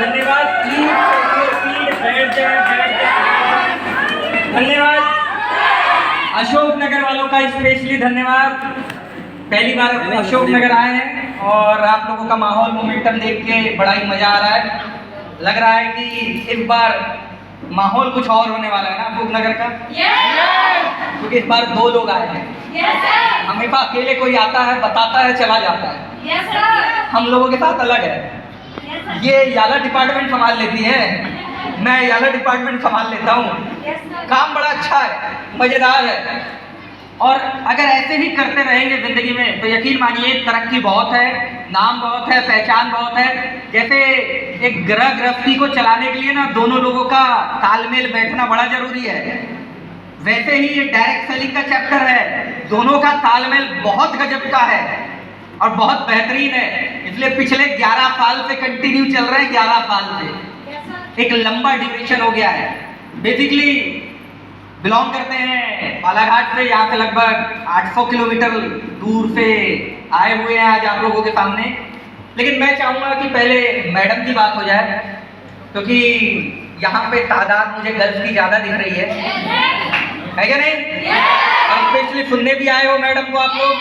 धन्यवाद। प्लीज बैठ जाए। धन्यवाद। अशोक नगर वालों का स्पेशली धन्यवाद। पहली बार अशोक नगर आए हैं और आप लोगों का माहौल मोमेंटम देख के बड़ा ही मजा आ रहा है। लग रहा है कि इस बार माहौल कुछ और होने वाला है ना अशोक नगर का। क्योंकि इस बार 2 लोग आए हैं। हमेशा अकेले कोई आता है, बताता है, चला जाता है। हम लोगों के साथ अलग है। ये याला डिपार्टमेंट संभाल लेती है, मैं याला डिपार्टमेंट संभाल लेता हूँ। काम बड़ा अच्छा है, मजेदार है। और अगर ऐसे ही करते रहेंगे जिंदगी में तो यकीन मानिए तरक्की बहुत है, नाम बहुत है, पहचान बहुत है। जैसे एक गृह गृहस्थी को चलाने के लिए ना दोनों लोगों का तालमेल बैठना बड़ा जरूरी है, वैसे ही ये डायरेक्ट सेलिंग का चैप्टर है, दोनों का तालमेल बहुत गजब का है और बहुत बेहतरीन है। इसलिए पिछले 11 साल से कंटिन्यू चल रहे हैं। 11 साल से एक लंबा ड्यूरेशन हो गया है। बेसिकली बिलोंग करते हैं बालाघाट से, यहाँ से लगभग 800 किलोमीटर दूर से आए हुए हैं आज आप लोगों के सामने। लेकिन मैं चाहूँगा कि पहले मैडम की बात हो जाए, क्योंकि यहाँ पे तादाद मुझे गर्ल्स की ज़्यादा दिख रही है क्या नहीं? और स्पेशली सुनने भी आए हो मैडम को आप लोग,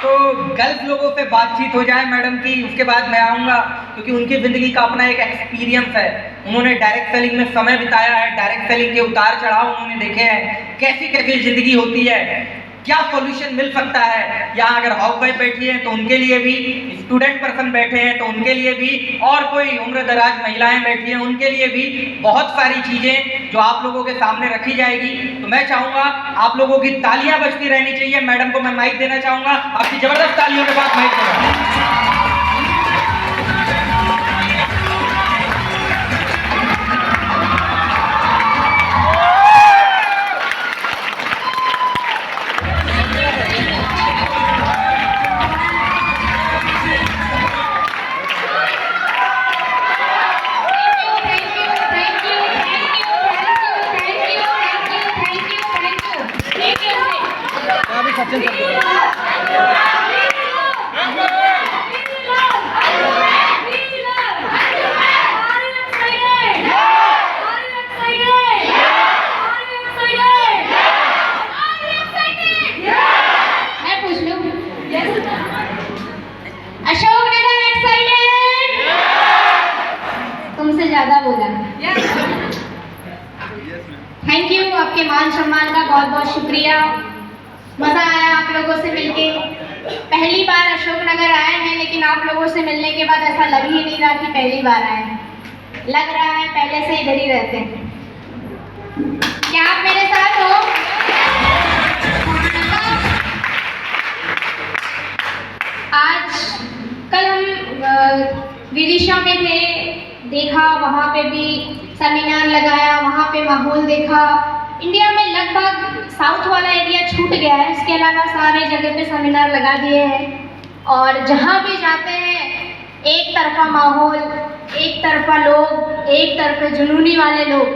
तो गर्ल्स लोगों से बातचीत हो जाए मैडम की, उसके बाद मैं आऊँगा, क्योंकि उनकी ज़िंदगी का अपना एक एक्सपीरियंस है। उन्होंने डायरेक्ट सेलिंग में समय बिताया है, डायरेक्ट सेलिंग के उतार चढ़ाव उन्होंने देखे हैं, कैसी कैसी ज़िंदगी होती है, क्या सॉल्यूशन मिल सकता है। यहाँ अगर हाउस वाइफ बैठी है तो उनके लिए भी, स्टूडेंट पर्सन बैठे हैं तो उनके लिए भी, और कोई उम्र दराज महिलाएं बैठी हैं उनके लिए भी बहुत सारी चीज़ें जो आप लोगों के सामने रखी जाएगी। तो मैं चाहूँगा आप लोगों की तालियां बजती रहनी चाहिए। मैडम को मैं माइक देना चाहूँगा, आपकी ज़बरदस्त तालियों के बाद माइक देना। थैंक यू, आपके मान सम्मान का बहुत बहुत शुक्रिया। मज़ा आया आप लोगों से मिलके। पहली बार अशोक नगर आए हैं, लेकिन आप लोगों से मिलने के बाद ऐसा लग ही नहीं रहा कि पहली बार आए हैं। लग रहा है पहले से इधर ही रहते हैं। क्या आप मेरे साथ हो? आज कल हम विदिशा में थे, देखा वहाँ पे भी सेमिनार लगाया, वहाँ पे माहौल देखा। इंडिया में लगभग साउथ वाला एरिया छूट गया है, इसके अलावा सारे जगह पे सेमिनार लगा दिए हैं। और जहाँ भी जाते हैं एक तरफा माहौल, एक तरफा लोग, एक तरफे जुनूनी वाले लोग।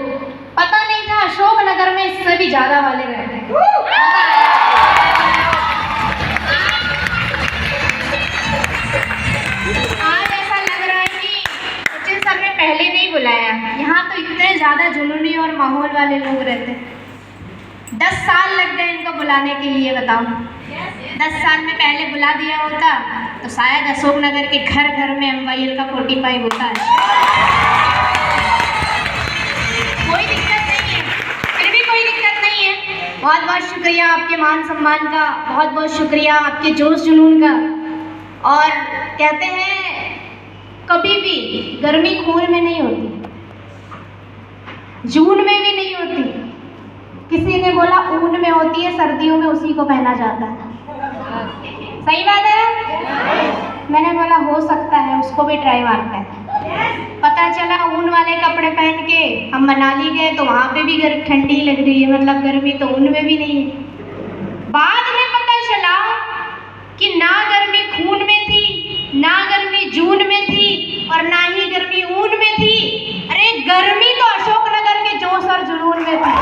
पता नहीं था अशोक नगर में इससे भी ज़्यादा वाले रहते हैं। आज ऐसा लग रहा है कि सचिन सर ने पहले नहीं बुलाया। यहाँ तो इतने ज़्यादा जुनूनी और माहौल वाले लोग रहते हैं। 10 साल लग गए इनको बुलाने के लिए, बताओ। 10 साल में पहले बुला दिया होता तो शायद अशोक नगर के घर घर में MYL का 45 होता है। कोई दिक्कत नहीं है, फिर भी कोई दिक्कत नहीं है। बहुत बहुत शुक्रिया आपके मान सम्मान का, बहुत बहुत शुक्रिया आपके जोश जुनून का। और कहते हैं कभी भी गर्मी खून में नहीं होती, जून में भी नहीं होती। किसी ने बोला ऊन में होती है, सर्दियों में उसी को पहना जाता है। सही बात है? मैंने बोला हो सकता है, उसको भी ट्राई मारते हैं। पता चला ऊन वाले कपड़े पहन के हम मनाली गए तो वहाँ पे भी ठंडी लग रही है, मतलब गर्मी तो ऊन में भी नहीं है। बाद में पता चला कि ना गर्मी खून में थी, ना गर्मी जून में थी, और ना ही गर्मी ऊन में थी। अरे गर्मी तो अशोक नगर के जोश और जुनून में थी।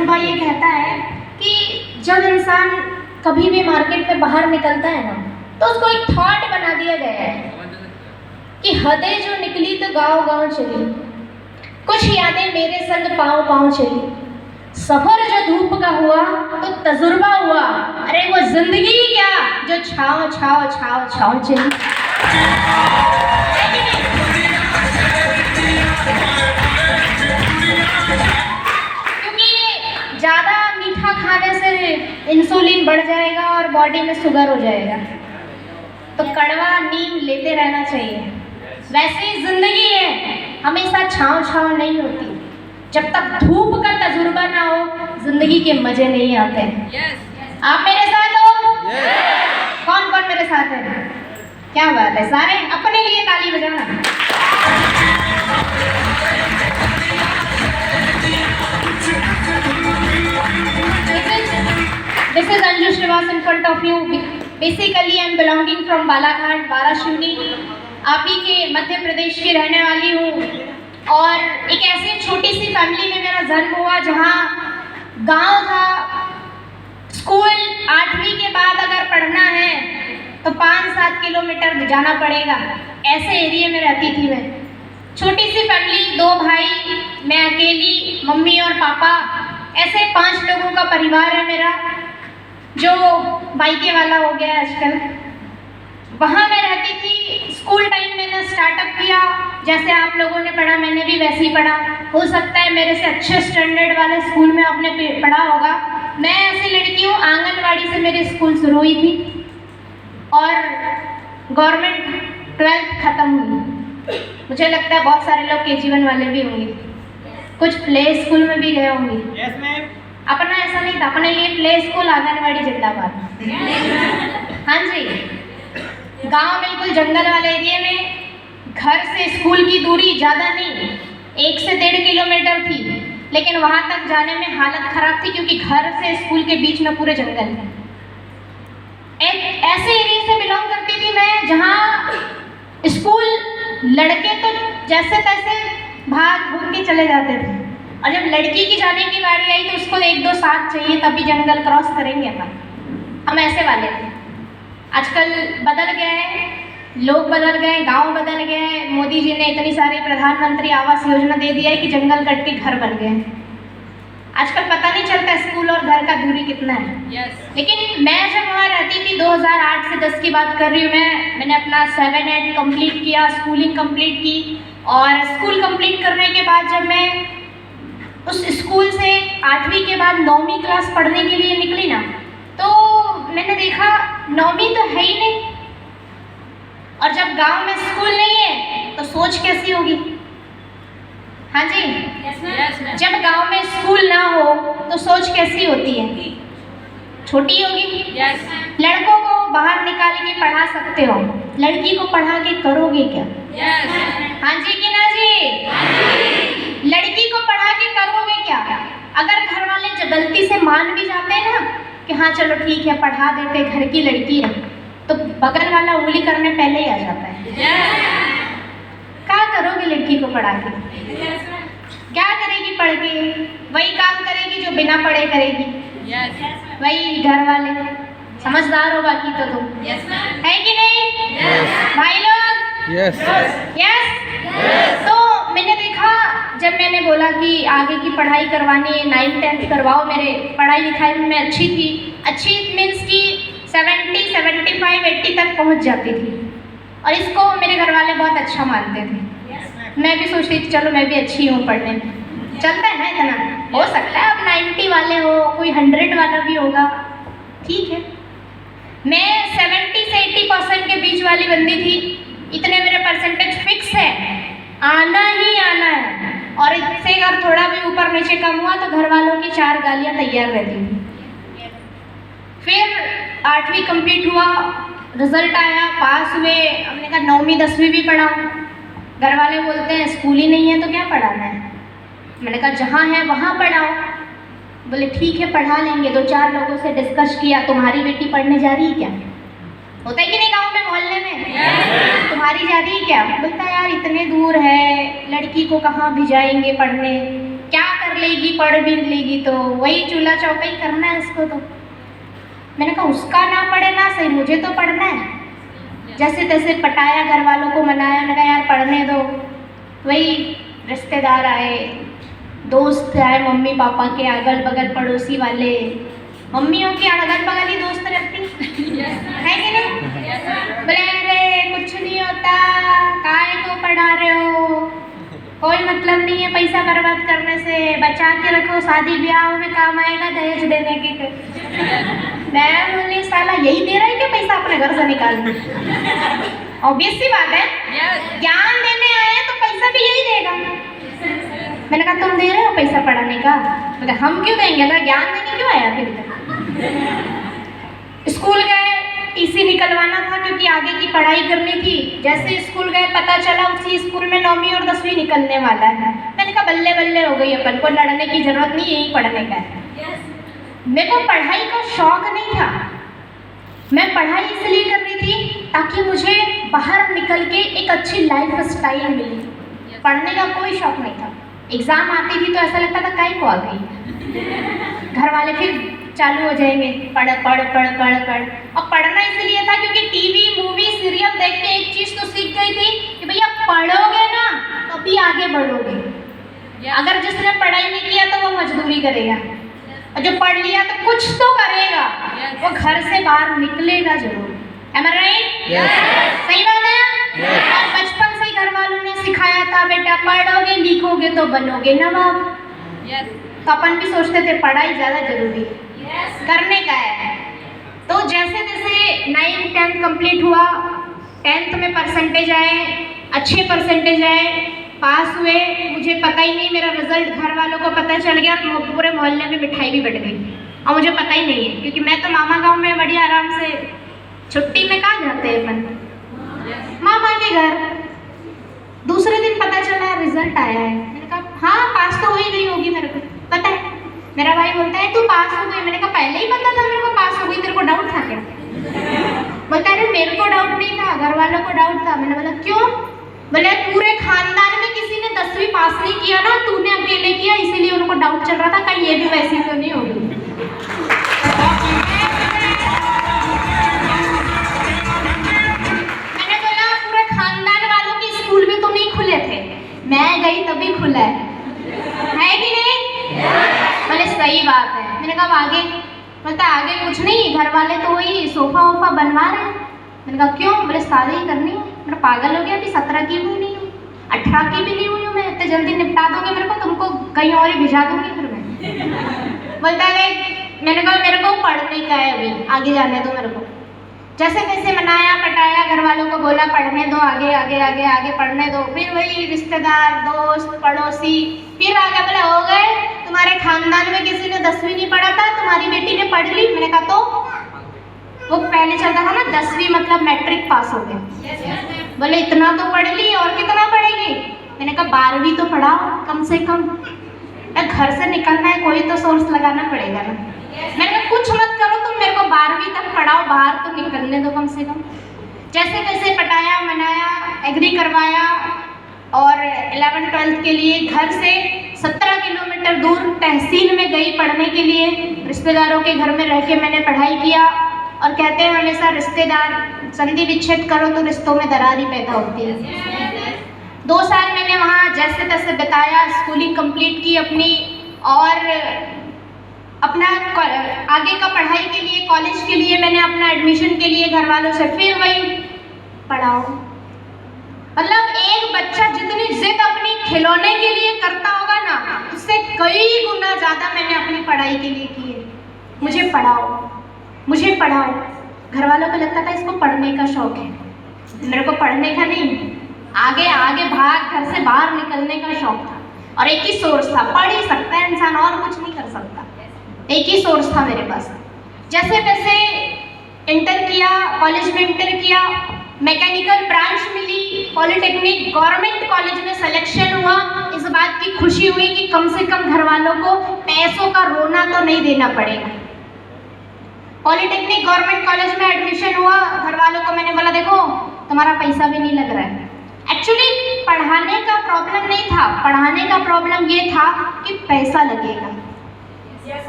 तजुर्बा ये कहता है कि जब इंसान कभी भी मार्केट में बाहर निकलता है ना, तो उसको एक थॉट बना दिया गया है कि हदें जो निकली तो गांव गांव चली, कुछ यादें मेरे संग पाँव पाँव चली, सफर जो धूप का हुआ तो तजुर्बा हुआ, अरे वो जिंदगी क्या जो छाँव छाँव छाँव छाँव चली। क्योंकि ज़्यादा मीठा खाने से इंसुलिन बढ़ जाएगा और बॉडी में शुगर हो जाएगा, तो कड़वा नीम लेते रहना चाहिए। वैसे ही जिंदगी है, हमेशा छाँव छाँव नहीं होती। जब तक धूप का तजुर्बा ना हो, जिंदगी के मजे नहीं आते। आप मेरे साथ हो? कौन कौन मेरे साथ है? क्या बात है, सारे अपने लिए ताली बजाना। This is Anju Srivastava in front of you. Basically, I am belonging from Balaghat, Waraseoni. आप ही के मध्य प्रदेश की रहने वाली हूँ और एक ऐसी छोटी सी फैमिली में मेरा जन्म हुआ जहाँ गांव था। स्कूल 8वीं के बाद अगर पढ़ना है तो 5-7 किलोमीटर जाना पड़ेगा, ऐसे एरिया में रहती थी मैं। छोटी सी फैमिली, 2 भाई, मैं अकेली, मम्मी और पापा, ऐसे 5 लोगों का परिवार है मेरा, जो बाइके वाला हो गया आजकल। वहाँ मैं रहती थी। स्कूल टाइम मैंने स्टार्टअप किया, जैसे आप लोगों ने पढ़ा मैंने भी वैसे ही पढ़ा। हो सकता है मेरे से अच्छे स्टैंडर्ड वाले स्कूल में आपने पढ़ा होगा। मैं ऐसी लड़की हूँ, आंगनवाड़ी से मेरी स्कूल शुरू हुई थी और गवर्नमेंट 12th ख़त्म हुई। मुझे लगता है बहुत सारे लोग KG1 वाले भी होंगे, कुछ प्ले स्कूल में भी गए होंगे। Yes ma'am. अपना ऐसा नहीं था, अपने लिए प्ले स्कूल आंगनवाड़ी जिंदाबाद। हाँ जी, गांव बिल्कुल जंगल वाले एरिया में, घर से स्कूल की दूरी ज़्यादा नहीं, 1 से 1.5 किलोमीटर थी, लेकिन वहाँ तक जाने में हालत ख़राब थी क्योंकि घर से स्कूल के बीच में पूरे जंगल है। एक ऐसे एरिया से बिलोंग करती थी मैं जहाँ स्कूल लड़के तो जैसे तैसे भाग भूग के चले जाते थे, और जब लड़की की जाने की बारी आई तो उसको 1-2 साथ चाहिए तभी जंगल क्रॉस करेंगे अपन। हम ऐसे वाले थे। आजकल बदल गया है, लोग बदल गए, गांव बदल गए हैं। मोदी जी ने इतनी सारी प्रधानमंत्री आवास योजना दे दिया है कि जंगल कट के घर बन गए। आजकल पता नहीं चलता स्कूल और घर का दूरी कितना है। लेकिन मैं जब वहाँ रहती थी, 2008 से 10 की बात कर रही हूँ मैंने अपना 7-8 कंप्लीट किया, स्कूलिंग कंप्लीट की, और स्कूल कंप्लीट करने के बाद जब मैं उस स्कूल से 8वीं के बाद 9वीं क्लास पढ़ने के लिए निकली ना, तो मैंने देखा 9वीं तो है ही नहीं, और जब गांव में स्कूल नहीं है तो सोच कैसी होगी। हाँ जी, जब गांव में स्कूल ना हो तो सोच कैसी होती है, छोटी होगी। लड़कों को बाहर निकाल के पढ़ा सकते हो, लड़की को पढ़ा के करोगे क्या? हाँ जी कि ना जी? लड़की को पढ़ा के करोगे क्या? अगर घर वाले गलती से मान भी जाते हैं ना कि हाँ चलो ठीक है पढ़ा देते, घर की लड़की है, तो बगल वाला उंगली करने पहले ही आ जाता है। क्या करोगे लड़की को पढ़ा के? क्या करेगी पढ़ के? वही काम करेगी जो बिना पढ़े करेगी। वही घर वाले समझदार हो बाकी तो तुम है कि नहीं? भाई लोग यस। तो मैंने देखा, जब मैंने बोला कि आगे की पढ़ाई करवानी है, 9th-10th करवाओ, मेरे पढ़ाई लिखाई में मैं अच्छी थी, अच्छी मीन्स कि 70, 75, 80 तक पहुंच जाती थी, और इसको मेरे घर वाले बहुत अच्छा मानते थे। मैं भी सोचती थी चलो मैं भी अच्छी हूँ पढ़ने में, चलता है ना इतना, हो सकता है अब 90 वाले हो, कोई 100 वाला भी होगा, ठीक है। मैं 70 से 80% के बीच वाली बंदी थी, इतने मेरे परसेंटेज फिक्स है, आना ही आना है, और इससे अगर थोड़ा भी ऊपर नीचे कम हुआ तो घर वालों की 4 गालियाँ तैयार रहती थी। फिर 8वीं कंप्लीट हुआ, रिजल्ट आया, पास हुए, हमने कहा 9वीं 10वीं भी पढ़ा। घर वाले बोलते हैं स्कूल ही नहीं है तो क्या पढ़ाना है? मैंने कहा जहाँ है वहाँ पढ़ाओ। बोले ठीक है पढ़ा लेंगे। 2-4 लोगों से डिस्कस किया, तुम्हारी बेटी पढ़ने जा रही है क्या? होता है कि नहीं गाँव में, मोहल्ले में? तुम्हारी जा रही है क्या? बोलता है यार इतने दूर है, लड़की को कहाँ भिजाएंगे पढ़ने, क्या कर लेगी, पढ़ भी लेगी तो वही चूल्हा चौका ही करना है उसको। तो मैंने कहा उसका ना पढ़े ना सही, मुझे तो पढ़ना है। जैसे तैसे पटाया, घर वालों को मनाया, मैंने कहा यार पढ़ने दो। वही रिश्तेदार आए, दोस्त आए, मम्मी पापा के, अगल बगल पड़ोसी वाले। मम्मियों की अगल बगल ही दोस्त रहती है कि नहीं? बोले अरे कुछ नहीं होता, काय को पढ़ा रहे हो, कोई मतलब नहीं है पैसा बर्बाद करने से, बचा के रखो, शादी ब्याह में काम आएगा दहेज देने के। मैं बोली साला यही दे रहा है कि पैसा अपने घर से निकालना? ऑब्वियस सी बात है, ज्ञान देने आए हैं तो पैसा भी यही देगा। मैंने कहा तुम दे रहे हो पैसा पढ़ाने का? बोले हम क्यों देंगे, अगर ज्ञान देने क्यों आया फिर इधर? स्कूल गए, टीसी निकलवाना था क्योंकि आगे की पढ़ाई करनी थी। जैसे स्कूल गए पता चला उसी स्कूल में 9वीं और 10वीं निकलने वाला है। मैंने कहा बल्ले बल्ले हो गई, अपन को लड़ने की जरूरत नहीं, यही पढ़ने का है। मेरे को पढ़ाई का शौक नहीं था, मैं पढ़ाई इसलिए कर रही थी ताकि मुझे बाहर निकल के एक अच्छी लाइफ स्टाइल मिले। पढ़ने का कोई शौक नहीं था। एग्ज़ाम आती थी तो ऐसा लगता था काहे को आ गई। घर वाले फिर चालू हो जाएंगे, पढ़ पढ़ पढ़ पढ़ पढ़। और पढ़ना इसलिए था क्योंकि टीवी मूवी सीरियल देख के एक चीज़ तो सीख गई थी कि भैया पढ़ोगे ना तभी आगे बढ़ोगे। अगर जिसने पढ़ाई नहीं किया तो वो मजदूरी करेगा, और जो पढ़ लिया तो कुछ तो करेगा, वो घर से बाहर निकलेगा जरूर। Am I right? सही बात है। और बचपन से ही घर वालों ने सिखाया था बेटा पढ़ोगे लिखोगे तो बनोगे नवाब। तो अपन भी सोचते थे पढ़ाई ज़्यादा जरूरी है, करने का है। तो जैसे जैसे 9th 10th कंप्लीट हुआ, 10th में परसेंटेज आए, अच्छे परसेंटेज आए, पास हुए। मुझे पता ही नहीं, मेरा रिजल्ट घर वालों को पता चल गया, पूरे मोहल्ले में मिठाई भी बट गई और मुझे पता ही नहीं है, क्योंकि मैं तो मामा गांव में बढ़िया आराम से छुट्टी में कहाँ जाते हैं अपन, मामा के घर। दूसरे दिन पता चला रिजल्ट आया है। मैंने कहा हाँ पास तो हो ही गई होगी, मेरे को पता है। मेरा भाई बोलता है तू पास हो गई। मैंने कहा पहले ही पता था मेरे को पास हो गई, तेरे को डाउट था क्या? बोलता है मेरे को डाउट नहीं था, घर वालों को डाउट था। मैंने बोला क्यों? बोले पूरे खानदान में किसी ने 10वीं पास नहीं किया ना, तूने अकेले किया, इसीलिए उनको डाउट चल रहा था कहीं ये भी वैसी तो नहीं होगी। मैंने बोला पूरे खानदान वालों के स्कूल भी तो नहीं खुले थे, मैं गई तभी खुला है कि नहीं? बोले सही बात है। मैंने कहा आगे? बोलता आगे कुछ नहीं, घर वाले तो वही सोफा वोफा बनवा रहे हैं। मैंने कहा क्यों? बोले शादी ही करनी है। मेरा पागल हो गया, अभी 17 की भी नहीं हूँ, 18 की भी नहीं हुई हूँ मैं, इतने जल्दी निपटा दोगे मेरे को, तुमको कहीं और ही भिजा दूंगी फिर मैं। बोलता है मैंने कहा मेरे को पढ़ने का है, अभी आगे जाने दो मेरे को। जैसे तैसे मनाया पटाया, घर वालों को बोला पढ़ने दो, आगे आगे आगे आगे पढ़ने दो। फिर वही रिश्तेदार दोस्त पड़ोसी फिर आगे बोले हो गए, तुम्हारे खानदान में किसी ने 10वीं नहीं पढ़ा था, तुम्हारी बेटी ने पढ़ ली। मैंने कहा तो वो पहले चलता था ना 10वीं मतलब मैट्रिक पास हो गया। बोले इतना तो पढ़ ली और कितना पढ़ेगी? मैंने कहा 12वीं तो पढ़ाओ कम से कम, घर से निकलना है कोई तो सोर्स लगाना पड़ेगा ना। मैंने कहा कुछ मत करो तुम, मेरे को 12वीं तक पढ़ाओ, बाहर तो निकलने दो कम से कम। जैसे तैसे पटाया मनाया, एग्री करवाया, और 11th 12th के लिए घर से 17 किलोमीटर दूर तहसील में गई पढ़ने के लिए। रिश्तेदारों के घर में रह के मैंने पढ़ाई किया। और कहते हैं हमेशा रिश्तेदार संधि विच्छेद करो तो रिश्तों में दरार ही पैदा होती है। 2 साल मैंने वहाँ जैसे तैसे बिताया, स्कूलिंग कंप्लीट की अपनी, और अपना आगे का पढ़ाई के लिए कॉलेज के लिए मैंने अपना एडमिशन के लिए घर वालों से फिर वही पढ़ाओ। मतलब एक बच्चा जितनी जिद अपनी खिलौने के लिए करता होगा ना, उससे कई गुना ज़्यादा मैंने अपनी पढ़ाई के लिए की है। मुझे पढ़ाओ मुझे पढ़ाओ। घर वालों को लगता था इसको पढ़ने का शौक है, मेरे को पढ़ने का नहीं, आगे आगे भाग घर से बाहर निकलने का शौक था। और एक ही सोर्स था, पढ़ ही सकता है इंसान और कुछ नहीं कर सकता, एक ही सोर्स था मेरे पास। जैसे तैसे इंटर किया, कॉलेज में इंटर किया, मैकेनिकल ब्रांच मिली, पॉलिटेक्निक गवर्नमेंट कॉलेज में सिलेक्शन हुआ। इस बात की खुशी हुई कि कम से कम घर वालों को पैसों का रोना तो नहीं देना पड़ेगा। पॉलिटेक्निक गवर्नमेंट कॉलेज में एडमिशन हुआ। घर वालों को मैंने बोला देखो तुम्हारा पैसा भी नहीं लग रहा है, एक्चुअली पढ़ाने का प्रॉब्लम नहीं था, पढ़ाने का प्रॉब्लम ये था कि पैसा लगेगा,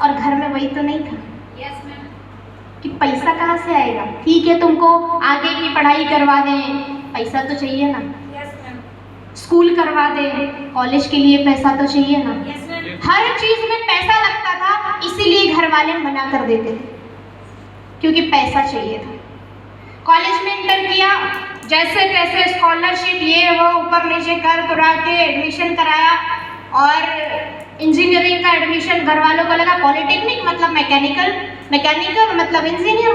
और घर में वही तो नहीं था कि पैसा कहाँ से आएगा। ठीक है, तुमको आगे की पढ़ाई करवा दें, पैसा तो चाहिए ना। स्कूल करवा दें, कॉलेज के लिए पैसा तो चाहिए ना। हर चीज़ में पैसा लगता था, इसीलिए घर वाले मना कर देते थे, क्योंकि पैसा चाहिए था। कॉलेज में इंटर किया, जैसे तैसे स्कॉलरशिप ये वो ऊपर नीचे कर करा के एडमिशन कराया, और इंजीनियरिंग का एडमिशन घर वालों को लगा पॉलिटेक्निक मतलब मैकेनिकल, मैकेनिकल मतलब इंजीनियर।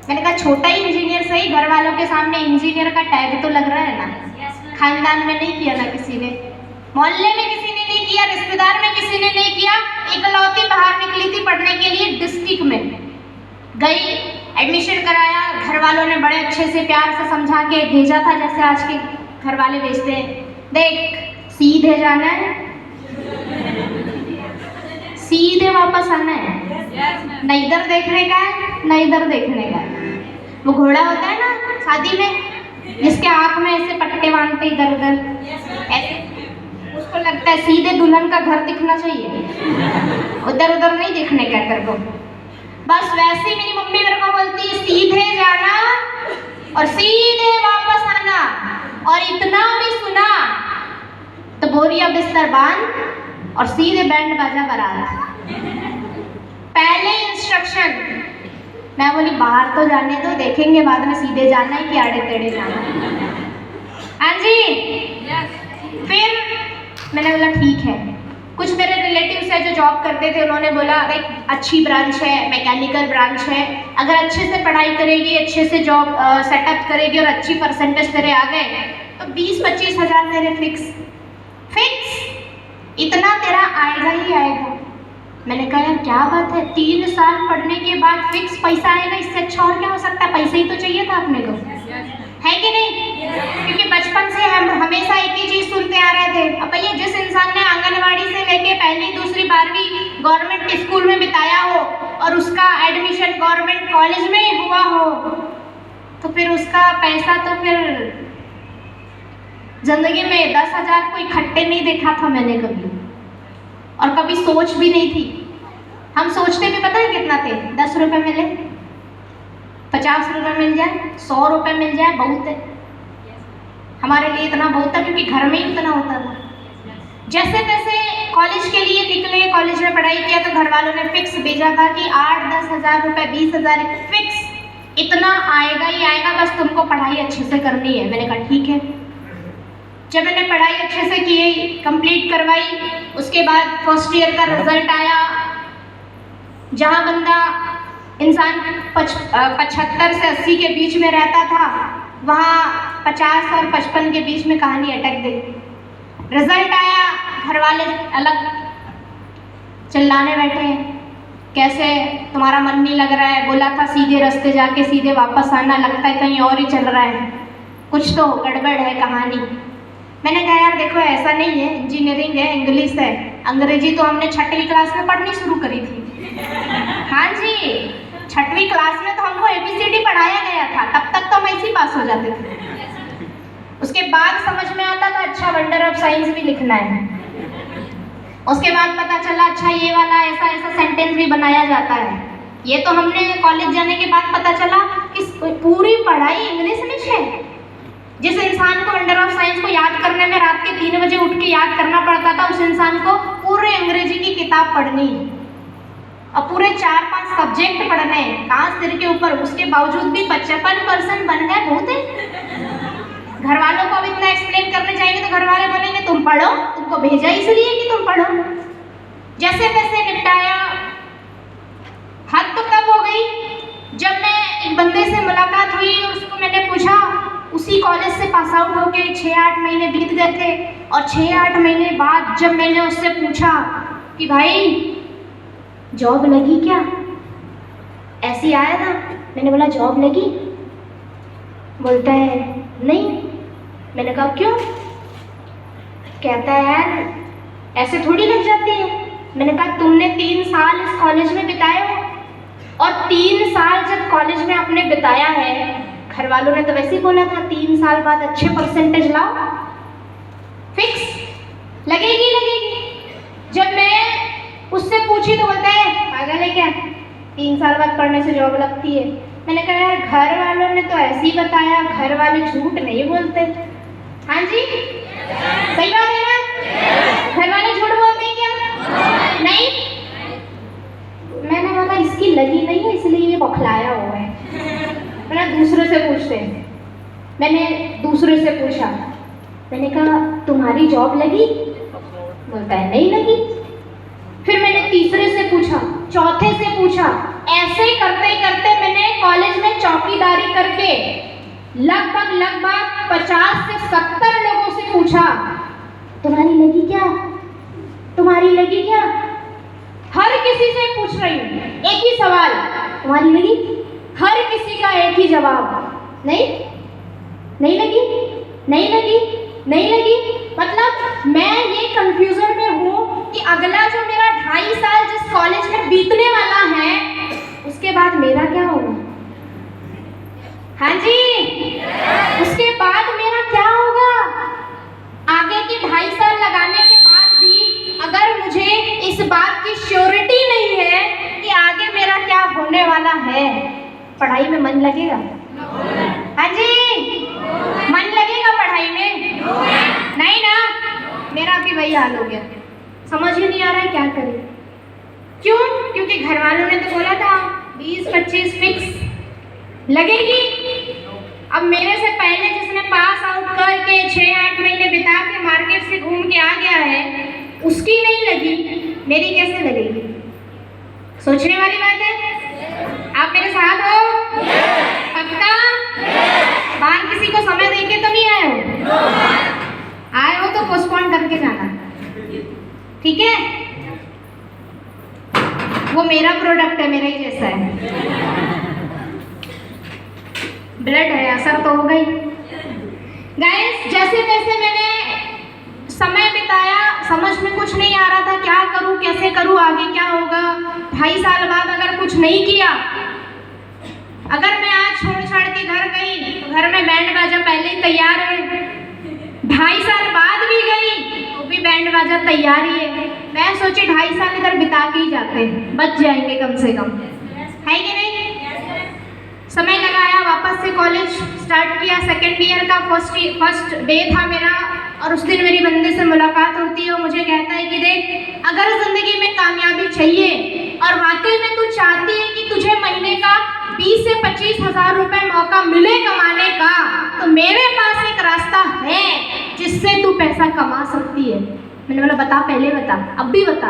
मैंने कहा छोटा ही इंजीनियर सही, घर वालों के सामने इंजीनियर का टैग तो लग रहा है ना। खानदान में नहीं किया ना किसी ने, मोहल्ले में किसी ने नहीं किया, रिश्तेदार में किसी ने नहीं किया। इकलौती बाहर निकली थी पढ़ने के लिए, डिस्ट्रिक्ट में गई, एडमिशन कराया। घर वालों ने बड़े अच्छे से प्यार से समझा के भेजा था, जैसे आज के घर वाले भेजते हैं, देख सीधे जाना है, सीधे वापस आना है, न इधर देखने का है न इधर देखने का है। वो घोड़ा होता है ना शादी में, जिसके आँख में ऐसे पट्टे बांधते इधर उधर ऐसे, उसको लगता है सीधे दुल्हन का घर दिखना चाहिए, उधर उधर नहीं दिखने का तेरे को। बस वैसे ही मेरी मम्मी मेरे को बोलती है सीधे जाना और सीधे वापस आना, और इतना भी सुना तो बोरिया बिस्तर बांध और सीधे बैंड बाजा बरा रहा। पहले इंस्ट्रक्शन, मैं बोली बाहर तो जाने दो, देखेंगे बाद में सीधे जाना है कि आड़े टेढ़े जाना। हाँ जी, फिर मैंने बोला ठीक है। कुछ मेरे रिलेटिव्स है जो जॉब करते थे, उन्होंने बोला अरे अच्छी ब्रांच है, मैकेनिकल ब्रांच है, अगर अच्छे से पढ़ाई करेगी, अच्छे से जॉब सेटअप करेगी और अच्छी परसेंटेज तेरे आ गए तो 20-25 हज़ार तेरे फिक्स इतना तेरा आएगा ही आएगा। मैंने कहा यार क्या बात है, 3 साल पढ़ने के बाद फिक्स पैसा आएगा, इससे अच्छा और क्या हो सकता है। पैसा ही तो चाहिए था अपने को, है कि नहीं? क्योंकि बचपन से हम हमेशा एक ही चीज़ सुनते आ रहे थे। अब भैया जिस इंसान ने आंगनवाड़ी से लेके पहली दूसरी 12वीं गवर्नमेंट स्कूल में बिताया हो और उसका एडमिशन गवर्नमेंट कॉलेज में ही हुआ हो, तो फिर उसका पैसा तो फिर जिंदगी में 10,000 को इकट्ठे नहीं देखा था मैंने कभी, और कभी सोच भी नहीं थी। हम सोचते भी पता है कितना थे, 10 रुपये मिले, 50 रुपये मिल जाए, 100 रुपये मिल जाए, बहुत है हमारे लिए। इतना बहुत था क्योंकि घर में ही इतना होता था। जैसे तैसे कॉलेज के लिए निकले, कॉलेज में पढ़ाई किया तो घर वालों ने फिक्स भेजा था कि 8-10 हज़ार रुपये, 20 हज़ार फिक्स, इतना आएगा ही आएगा, बस तुमको पढ़ाई अच्छे से करनी है। मैंने कहा ठीक है। जब मैंने पढ़ाई अच्छे से की, कंप्लीट करवाई, उसके बाद फर्स्ट ईयर का रिजल्ट आया। जहाँ बंदा इंसान 75 से 80 के बीच में रहता था, वहाँ 50 और 55 के बीच में कहानी अटक गई। रिजल्ट आया, घर वाले अलग चिल्लाने बैठे, कैसे तुम्हारा मन नहीं लग रहा है, बोला था सीधे रास्ते जाके सीधे वापस आना, लगता है कहीं और ही चल रहा है, कुछ तो गड़बड़ है कहानी। मैंने कहा यार देखो ऐसा नहीं है, इंजीनियरिंग है, इंग्लिश है, अंग्रेजी तो हमने 6वीं क्लास में पढ़नी शुरू करी थी। हाँ जी, 6वीं क्लास में तो हमको ABCD पढ़ाया गया था, तब तक तो हम ऐसे ही पास हो जाते थे। उसके बाद समझ में आता था अच्छा वंडर ऑफ साइंस भी लिखना है। उसके बाद पता चला अच्छा ये वाला ऐसा ऐसा सेंटेंस भी बनाया जाता है। ये तो हमने कॉलेज जाने के बाद पता चला कि पूरी पढ़ाई इंग्लिश में है। जिस इंसान को वंडर ऑफ साइंस को याद करने में रात के 3 बजे उठ के याद करना पड़ता था, उस इंसान को पूरे अंग्रेजी की किताब पढ़नी है और पूरे 4-5 सब्जेक्ट पढ़ने हैं, कहाँ सिर के ऊपर। उसके बावजूद भी 55% बन गए, बहुत है। घर वालों को अब इतना एक्सप्लेन करने जाएंगे तो घर वाले बोलेंगे तुम पढ़ो, तुमको भेजा इसलिए कि तुम पढ़ो। जैसे तैसे निपटाया। हद तो तब हो गई जब मैं एक बंदे से मुलाकात हुई, उसको मैंने पूछा, उसी कॉलेज से पास आउट होके 6-8 महीने बीत गए थे, और 6-8 महीने बाद जब मैंने उससे पूछा कि भाई जॉब लगी क्या, ऐसे आया था। मैंने बोला जॉब लगी? बोलता है नहीं। मैंने कहा क्यों? कहता है यार ऐसे थोड़ी लग जाती है। मैंने कहा तुमने 3 साल इस कॉलेज में बिताए हो, और 3 साल जब कॉलेज में आपने बिताया है, घर वालों ने तो वैसे ही बोला था 3 साल बाद अच्छे परसेंटेज लाओ, फिक्स लगेगी लगेगी। जब मैं उससे पूछी तो बोलता है पागल है क्या, 3 साल बाद पढ़ने से जॉब लगती है। मैंने कहा यार घर वालों ने तो ऐसे ही बताया, घर वाले झूठ नहीं बोलते। हाँ जी सही बात है ना, घर वाले झूठ बोलते हैं क्या? नहीं। मैंने बोला इसकी लगी नहीं है इसलिए ये बौखलाया हुआ है। मैंने दूसरे से पूछते हैं, मैंने दूसरे से पूछा, मैंने कहा तुम्हारी जॉब लगी? बोलता है नहीं लगी। फिर मैंने तीसरे से पूछा, चौथे से पूछा, ऐसे करते करते मैंने कॉलेज में चौकीदारी करके लगभग 50 से 70 लोगों से पूछा तुम्हारी लगी क्या, तुम्हारी लगी क्या? हर किसी से पूछ रही हूँ एक ही सवाल, तुम्हारी लगी? हर किसी का एक ही जवाब, नहीं नहीं लगी, नहीं लगी, नहीं लगी। मतलब मैं ये कंफ्यूजन में हूँ कि अगला जो मेरा 2.5 साल जिस कॉलेज में बीतने वाला है उसके बाद मेरा क्या होगा? हाँ जी उसके बाद मेरा क्या होगा? आगे के 2.5 साल लगाने के बाद भी अगर मुझे इस बात की श्योरिटी नहीं है कि आगे मेरा क्या होने वाला है, पढ़ाई में मन लगेगा? हाँ जी मन लगेगा पढ़ाई में? नहीं ना। मेरा भी वही हाल हो गया, समझ ही नहीं आ रहा है क्या करें। क्यों? क्योंकि घर वालों ने तो बोला था 20-25 फिक्स लगेगी। अब मेरे से पहले जिसने पास आउट करके 6-8 महीने बिता के मार्केट से घूम के आ गया है उसकी नहीं लगी, मेरी कैसे लगेगी? सोचने वाली बात है। आप मेरे साथ हो? पक्का? बाहर किसी को समय देके तो नहीं आए हो? आए हो तो पोस्टपोन करके जाना, ठीक है? वो मेरा प्रोडक्ट है, मेरा ही जैसा है, ब्लड है, असर तो हो गई। गाइस जैसे तैसे मैंने समय बिताया, समझ में कुछ नहीं आ रहा था क्या करूं, कैसे करूं, आगे क्या होगा। 2.5 साल बाद अगर कुछ नहीं किया, अगर मैं आज छोड़ छाड़ के घर गई तो घर में बैंड बाजा पहले ही तैयार है, 2.5 साल बाद भी गई तो भी बैंड बाजा तैयार ही है। मैं सोची 2.5 साल इधर बिता के ही जाते हैं, बच जाएंगे कम से कम, है कि नहीं? समय लगाया, वापस से कॉलेज स्टार्ट किया। 2nd ईयर का फर्स्ट डे था मेरा और उस दिन मेरी बंदे से मुलाकात होती है। वो मुझे कहता है कि देख अगर ज़िंदगी में कामयाबी चाहिए और वाकई में तू चाहती है कि तुझे महीने का 20 से 25 हज़ार रुपये मौका मिले कमाने का, तो मेरे पास एक रास्ता है जिससे तू पैसा कमा सकती है। मैंने बोला बता, पहले बता, अब भी बता,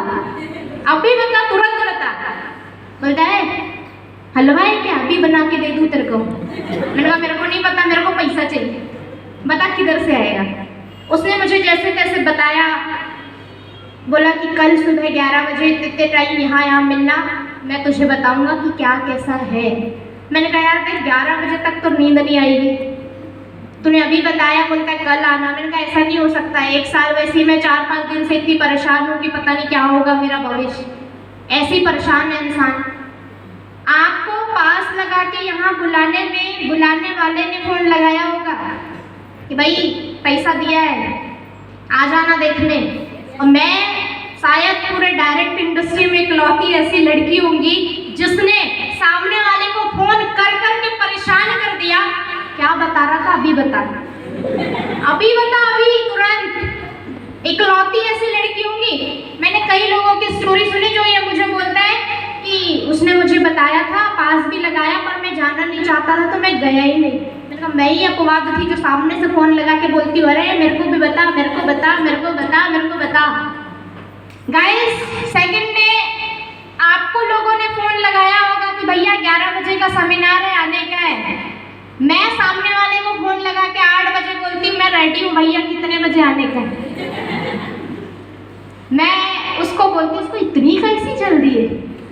अभी बता, तुरंत बता। बोलता है हलवा है क्या, अभी बना के दे दूँ तेरे को? मैंने कहा मेरे को नहीं पता, मेरे को पैसा चाहिए, बता किधर से आएगा। उसने मुझे जैसे तैसे बताया, बोला कि कल सुबह 11 बजे इतने टाइम यहाँ मिलना, मैं तुझे बताऊंगा कि क्या कैसा है। मैंने कहा यार देख 11 बजे तक तो नींद नहीं आएगी, तूने अभी बताया, बोलता है कल आना। मैंने कहा ऐसा नहीं हो सकता है, 1 साल वैसे ही मैं 4-5 दिन से इतनी परेशान हूँ कि पता नहीं क्या होगा मेरा भविष्य। ऐसे ही परेशान है इंसान। आपको पास लगा के यहाँ बुलाने वाले ने फ़ोन लगाया होगा कि भाई पैसा दिया है, आ जाना देखने। और मैं शायद पूरे डायरेक्ट इंडस्ट्री में इकलौती ऐसी लड़की होंगी जिसने सामने वाले को फ़ोन कर कर के परेशान कर दिया। क्या बता रहा था, अभी बता, अभी बता, अभी तुरंत। इकलौती ऐसी लड़की होंगी। मैंने कई लोगों की स्टोरी सुनी जो ये मुझे बोलता है कि उसने मुझे बताया था, पास भी लगाया, पर मैं जाना नहीं चाहता था तो मैं गया ही नहीं। मैंने कहा मैं ही अपवाद थी जो सामने से फ़ोन लगा के बोलती हूँ अरे मेरे को भी बता, मेरे को बता, मेरे को बता, मेरे को बता। गाइस 2nd डे आपको लोगों ने फ़ोन लगाया होगा कि भैया 11 बजे का सेमिनार है, आने का है। मैं सामने वाले को फ़ोन लगा के 8 बजे बोलती हूँ मैं रेडी हूँ भैया, कितने बजे आने का है। मैं उसको बोलती हूँ उसको इतनी कैसी जल्दी है।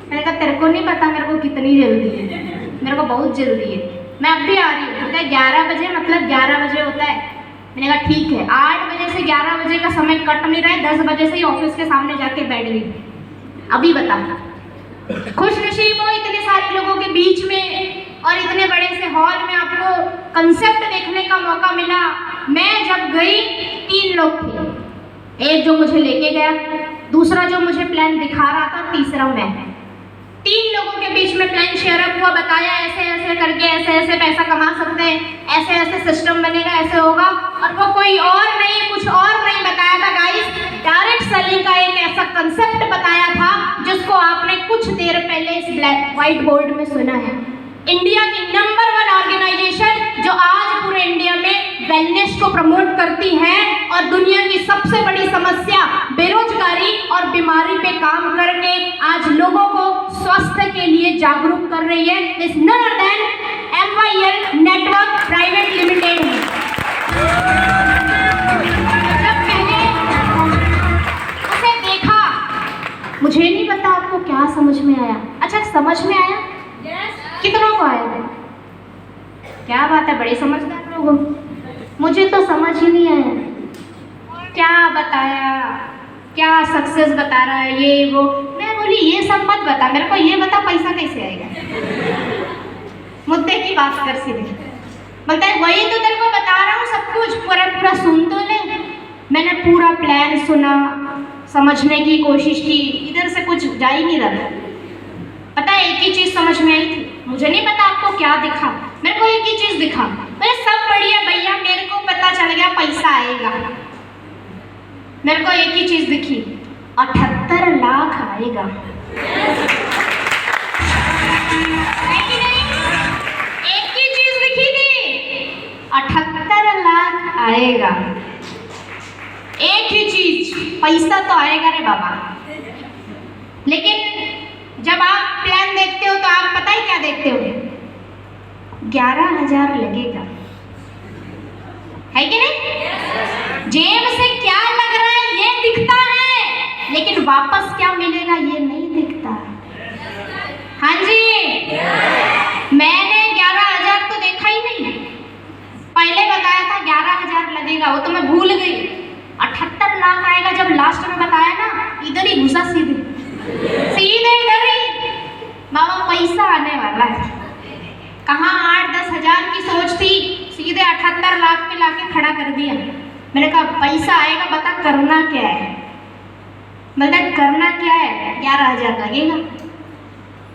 मैंने कहा तेरे को नहीं पता मेरे को कितनी जल्दी है, मेरे को बहुत जल्दी है, मैं अब भी आ रही हूँ। बोलता है 11 बजे मतलब 11 बजे होता है। मैंने कहा ठीक है। 8 बजे से 11 बजे का समय कट नहीं रहा है, 10 बजे से ही ऑफिस के सामने जाके बैठ गई, अभी बता। खुश नसीब हो इतने सारे लोगों के बीच में और इतने बड़े से हॉल में आपको कंसेप्ट देखने का मौका मिला। मैं जब गई 3 लोग थे, एक जो मुझे लेके गया, दूसरा जो मुझे प्लान दिखा रहा था, तीसरा मैं। 3 लोगों के बीच में प्लान शेयर अप हुआ, बताया ऐसे ऐसे करके ऐसे ऐसे पैसा कमा सकते हैं, ऐसे ऐसे सिस्टम बनेगा, ऐसे होगा, और वो कोई और नहीं, कुछ और नहीं बताया था गाइस। डायरेक्ट सेलिंग का एक ऐसा कंसेप्ट बताया था जिसको आपने कुछ देर पहले इस ब्लैक व्हाइट बोर्ड में सुना है। इंडिया की नंबर 1 ऑर्गेनाइजेशन जो आज पूरे इंडिया में वेलनेस को प्रमोट करती है और दुनिया की सबसे बड़ी समस्या बेरोजगारी और बीमारी पे काम करके आज लोगों को स्वास्थ्य के लिए जागरूक कर रही है, is none other than MYL network private limited है। जब मैंने उसे देखा, मुझे नहीं पता आपको क्या समझ में आया। अच्छा, समझ में आया? कितनों को आया? क्या बात है, बड़े समझदार लोग हो। मुझे तो समझ ही नहीं आया, क्या बताया, क्या सक्सेस बता रहा है, ये वो। मैं बोली ये सब मत बता, मेरे को ये बता पैसा कैसे आएगा। मुद्दे की बात कर सीधे। बोलता है वही तो तेरे को बता रहा हूँ, सब कुछ पूरा सुन तो ले। मैंने पूरा प्लान सुना, समझने की कोशिश की, इधर से कुछ जा ही नहीं रहा। पता है एक ही चीज समझ में आई थी, मुझे नहीं पता आपको क्या दिखा, मेरे को एक ही चीज दिखा। मेरे सब बढ़िया भैया, मेरे को पता चल गया पैसा आएगा। मेरे को एक ही चीज दिखी, 78 लाख आएगा। एक ही चीज दिखी थी, 78 लाख आएगा। एक ही चीज, पैसा तो आएगा रे बाबा। लेकिन जब आप प्लान देखते हो तो आप पता ही क्या देखते हो, 11,000 लगेगा, है कि नहीं? जेब से क्या लग रहा है ये दिखता है, लेकिन वापस क्या मिलेगा ये नहीं दिखता। हाँ जी, मैंने 11,000 तो देखा ही नहीं, पहले बताया था 11,000 लगेगा, वो तो मैं भूल गई। 78 लाख आएगा जब लास्ट में बताया ना, इधर ही घुसा सीधे इधर ही। बाबा पैसा आने वाला है, कहाँ 8-10 हजार की सोच थी, सीधे 78 लाख पे लाके खड़ा कर दिया। मैंने कहा पैसा आएगा, बता करना क्या है। बोलता करना क्या है, 11,000 लगेगा।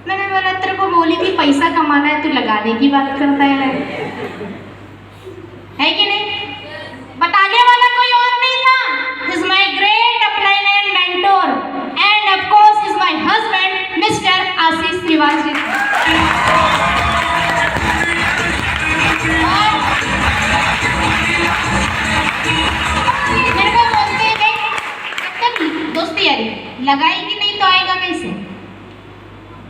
मैंने बोला तेरे को बोली थी पैसा कमाना है, तू लगाने की बात करता है कि नहीं? बताने वाला कोई और नहीं था, is my great upline and mentor and of course is my husband mister Ashish Srivastava. मेरे को बोलते हैं देख दोस्ती यारी लगाएगी नहीं तो आएगा कैसे।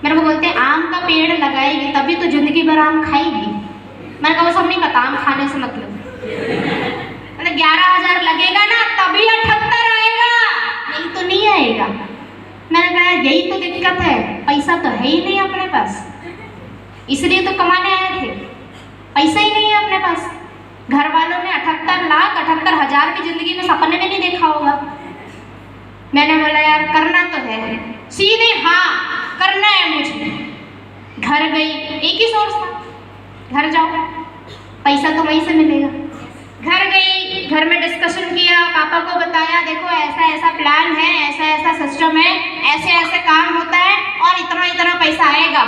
मेरे को बोलते हैं आम का पेड़ लगाएगी तभी तो जिंदगी भर आम खाएगी। मैंने कहा वो सब नहीं पता, आम खाने से मतलब। 11,000 लगेगा ना तभी 78 आएगा, नहीं तो नहीं आएगा। मैंने कहा यही तो दिक्कत है, पैसा तो है ही नहीं अपने पास, इसलिए तो कमाने आए थे, पैसा ही नहीं है अपने पास। घर वालों ने 78 लाख 78 हजार की जिंदगी में सपने में नहीं देखा होगा। मैंने बोला यार करना तो है, सीधे हाँ करना है मुझे। घर गई, एक ही सोर्स था, घर जाओ पैसा तो वहीं से मिलेगा। घर गई, घर में डिस्कशन किया, पापा को बताया देखो ऐसा ऐसा प्लान है, ऐसा ऐसा सिस्टम है, ऐसे ऐसे काम होता है और इतना इतना पैसा आएगा।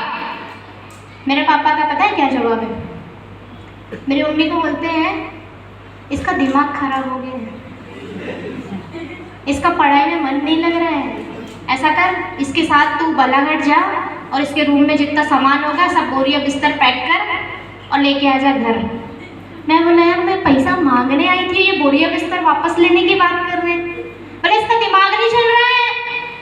मेरे पापा का पता है क्या जवाब है? मेरी मम्मी को बोलते हैं इसका दिमाग खराब हो गया है, इसका पढ़ाई में मन नहीं लग रहा है, ऐसा कर इसके साथ तू बालाघाट जा और इसके रूम में जितना सामान होगा सब बोरिया बिस्तर पैक कर और लेके आ जा घर। मैं बोला यार मैं पैसा मांगने आई थी, ये बोरिया बिस्तर वापस लेने की बात कर रहे हैं। बोले इसका दिमाग नहीं चल रहा है,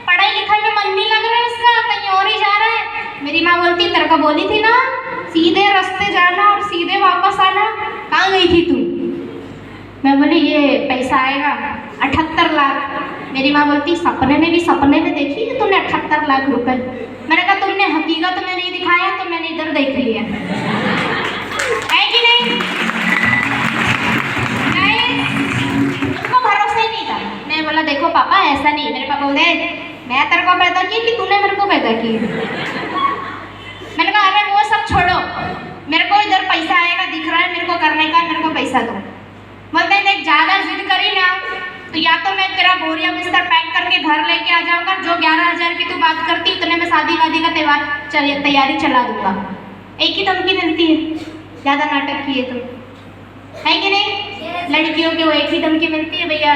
पढ़ाई लिखाई में मन नहीं लग रहा है इसका, कहीं और ही जा रहा है। मेरी माँ बोलती तेरे को बोली थी ना सीधे रास्ते जाना और सीधे वापस आना, कहाँ गई थी तू? मैं बोली ये पैसा आएगा 78 लाख। मेरी माँ बोलती सपने में देखी है तूने 78 लाख रुपए? मैंने कहा तुमने हकीकत में नहीं दिखाया तो मैंने इधर देख लिया है कि नहीं? उनको भरोसा ही नहीं था। मैं बोला देखो पापा ऐसा नहीं। मेरे पापा बोले मैं तेरे को पैदा की कि तूने मेरे को पैदा की? मैंने कहा अरे वो सब छोड़ो, मेरे को इधर पैसा करी ना तो या तो मैं तेरा बोरिया बिस्तर पैक करके घर लेके आ जाऊंगा, जो 11,000 की तू बात करती उतने में शादी वादी का तैयारी चला दूंगा। एक ही धमकी मिलती है, ज़्यादा नाटक किए तुम, है कि नहीं? लड़कियों की वो एक ही धमकी मिलती है, भैया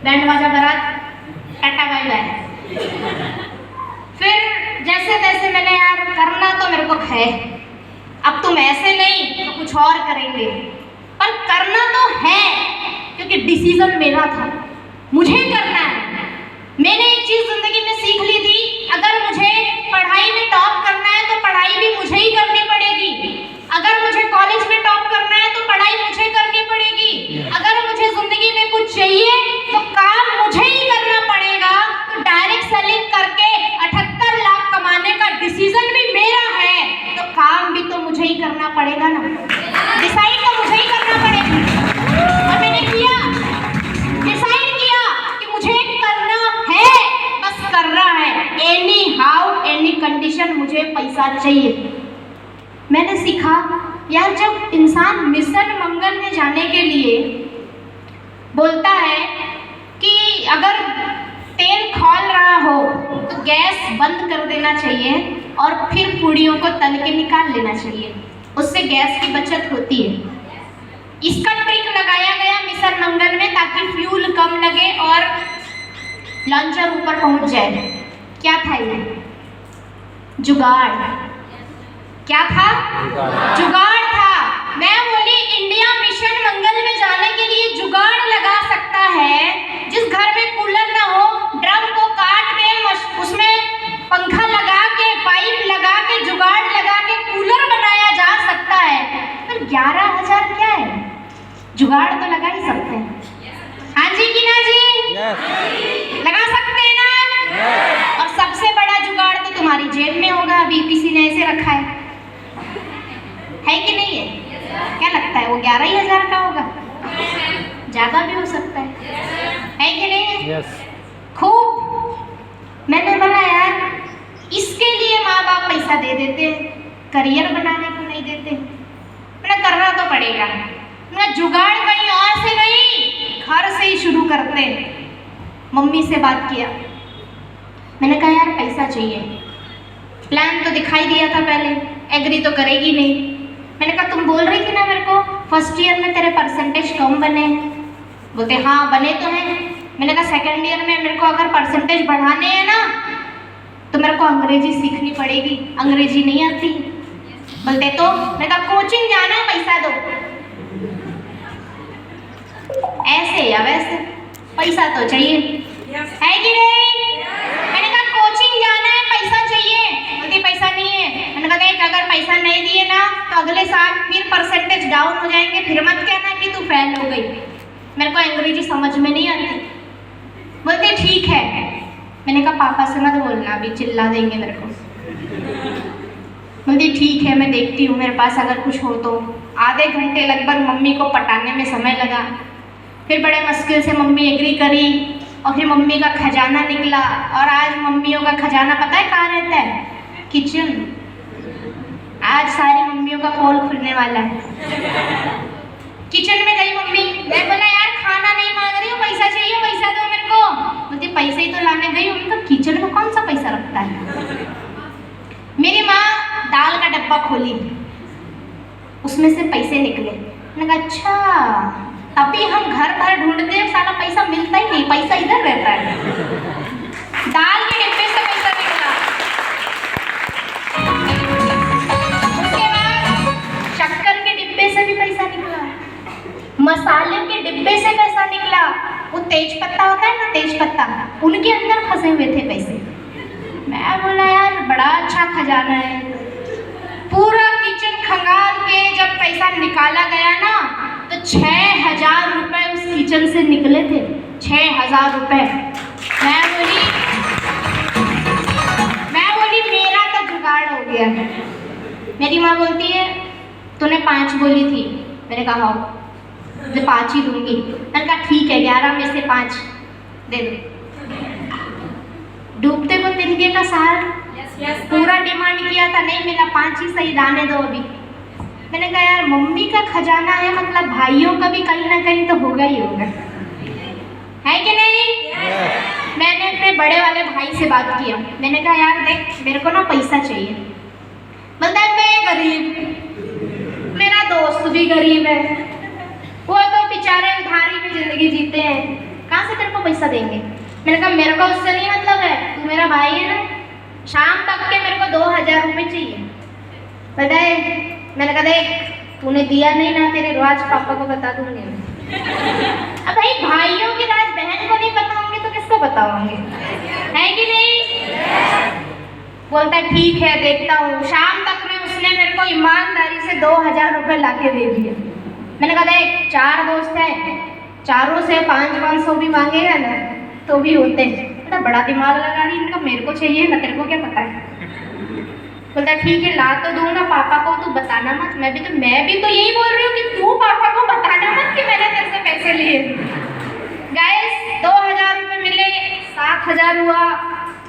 बैंड बाजा बारात टाटा बाय बाय। फिर जैसे तैसे मैंने यार करना तो मेरे को है, अब तुम ऐसे नहीं तो कुछ और करेंगे, पर करना तो है क्योंकि डिसीजन मेरा था, मुझे करना है। मैंने एक चीज जिंदगी में सीख ली थी, अगर मुझे पढ़ाई में टॉप करना है तो पढ़ाई भी मुझे ही करनी पड़ेगी, अगर मुझे कॉलेज में टॉप करना है तो पढ़ाई मुझे करनी पड़ेगी, अगर मुझे जिंदगी में कुछ चाहिए तो काम मुझे ही करना पड़ेगा। तो डायरेक्ट सेलिंग करके 78 लाख कमाने का डिसीजन भी मेरा है, तो काम भी तो मुझे ही करना पड़ेगा ना, डिसाइड तो मुझे ही करना पड़ेगा। और मैंने किया, डिसाइड किया कि मुझे करना है, बस करना है, एनी हाउ एनी कंडीशन मुझे पैसा चाहिए। मैंने सीखा यार जब इंसान मिशन मंगल में जाने के लिए बोलता है कि अगर तेल खौल रहा हो तो गैस बंद कर देना चाहिए और फिर पूड़ियों को तल के निकाल लेना चाहिए, उससे गैस की बचत होती है। इसका ट्रिक लगाया गया मिशन मंगल में ताकि फ्यूल कम लगे और लॉन्चर ऊपर पहुंच जाए। क्या था ये? जुगाड़। क्या था? जुगाड़ था। मैं बोली इंडिया मिशन मंगल में जाने के लिए जुगाड़ लगा सकता है। जिस घर में कूलर ना हो, ड्रम को काट के उसमें पंखा लगा के, पाइप लगा के, जुगाड़ लगा के कूलर बनाया जा सकता है। पर 11,000 क्या है? जुगाड़ तो लगा ही सकते हैं। हाँ जी कि ना जी? yes. लगा सकते हैं ना? yes. और सबसे बड़ा जुगाड़ तो तुम्हारी जेब में होगा, अभी किसी ने ऐसे रखा है कि नहीं है? yes. क्या लगता है वो 11,000 का होगा? ज्यादा भी हो सकता है कि नहीं है? yes. खूब मैंने बोला यार इसके लिए माँ बाप पैसा दे देते, करियर बनाने को नहीं देते, मैंने करना तो पड़ेगा। मैं जुगाड़ कहीं और से नहीं, घर से ही शुरू करते। मम्मी से बात किया, मैंने कहा यार पैसा चाहिए, प्लान तो दिखाई दिया था पहले, एग्री तो करेगी नहीं। मैंने कहा तुम बोल रही थी ना मेरे को फर्स्ट ईयर में तेरे परसेंटेज कम बने हैं। बोलते हाँ बने तो हैं। मैंने कहा सेकंड ईयर में मेरे को अगर परसेंटेज बढ़ाने हैं ना तो मेरे को अंग्रेजी सीखनी पड़ेगी, अंग्रेजी नहीं आती। बोलते तो मैंने कहा कोचिंग जाना है, पैसा दो। ऐसे या वैसे पैसा तो चाहिए, है कि नहीं? मैंने कहा कोचिंग जाना है, पैसा चाहिए। बोलती पैसा नहीं है। मैंने कहा देख अगर पैसा नहीं दिए ना तो अगले साल फिर परसेंटेज डाउन हो जाएंगे, फिर मत कहना कि तू फेल हो गई, मेरे को अंग्रेजी समझ में नहीं आती। बोलते ठीक है। मैंने कहा पापा से मत बोलना, अभी चिल्ला देंगे मेरे को। बोलती ठीक है मैं देखती हूँ, मेरे पास अगर कुछ हो तो। आधे घंटे लगभग मम्मी को पटाने में समय लगा, फिर बड़े मुश्किल से मम्मी एग्री करी और फिर मम्मी का खजाना निकला। और आज मम्मियों का खजाना पता है कहाँ रहता है? किचन। आज सारी मम्मियों का पोल खुलने वाला है। किचन में गई मम्मी, मैं बोला यार खाना नहीं मांग रही हूँ, पैसा चाहिए, पैसा दो मेरे को। बोलती पैसे ही तो लाने गई हूँ। उनका किचन में कौन सा पैसा रखता है? मेरी माँ दाल का डब्बा खोली, उसमें से पैसे निकले। मैंने कहा अच्छा अभी हम घर भर ढूंढते हैं, सारा पैसा मिलता ही नहीं, पैसा इधर रहता है। दाल के डिब्बे से पैसा निकला। उसके बाद शक्कर के डिब्बे से भी पैसा निकला, मसाले के डिब्बे से पैसा निकला। वो तेज पत्ता होता है ना, तेज पत्ता, उनके अंदर फंसे हुए थे पैसे। मैं बोला यार बड़ा अच्छा खजाना है। पूरा किचन खंगाल के जब पैसा निकाला गया ना तो 6,000 रुपए उस किचन से निकले थे। 6,000 रुपए। मैं बोली मेरा तो जुगाड़ हो गया। मेरी माँ बोलती है तूने 5 बोली थी। मैंने कहा हाँ मैं 5 ही दूंगी। मैंने कहा ठीक है 11 में से 5 दे दो। डूबते को तिनके का सार पूरा डिमांड किया था, नहीं मिला, 5 ही सही, दाने दो अभी। मैंने कहा यार मम्मी का खजाना है, मतलब भाइयों का भी कहीं ना कहीं तो होगा ही होगा, है कि नहीं? मैंने अपने बड़े वाले भाई से बात किया, मैंने कहा यार देख मेरे को ना पैसा चाहिए। बोलता है मैं गरीब, मेरा दोस्त भी गरीब है, वो तो बेचारे उधारी में जिंदगी जीते हैं, कहाँ से तेरे को पैसा देंगे? मैंने कहा मेरे को उससे नहीं मतलब है, तू मेरा भाई है ना, शाम तक के मेरे को 2000 रुपये चाहिए। बताए, मैंने कहा देख तूने दिया नहीं ना, तेरे राज पापा को बता दूंगी मैं। अब भाई भाइयों के राज बहन को नहीं पता होंगे तो किसको पता होंगे, है कि नहीं? बोलता है ठीक है देखता हूँ। शाम तक में उसने मेरे को ईमानदारी से 2000 रुपये ला के दे दिए। मैंने कहा देख 4 दोस्त हैं, चारों से 500 भी मांगेगा ना तो भी होते हैं। मतलब बड़ा दिमाग लगा रही, मैंने कहा मेरे को चाहिए ना, तेरे को क्या पता है? बोलता ठीक है ला तो दूंगा, पापा को तू बताना मत। मैं भी तो यही बोल रही हूँ कि तू पापा को बताना मत कि मैंने तेरे से पैसे लिए। गाइस 2000 रुपये मिले, 7000 हुआ।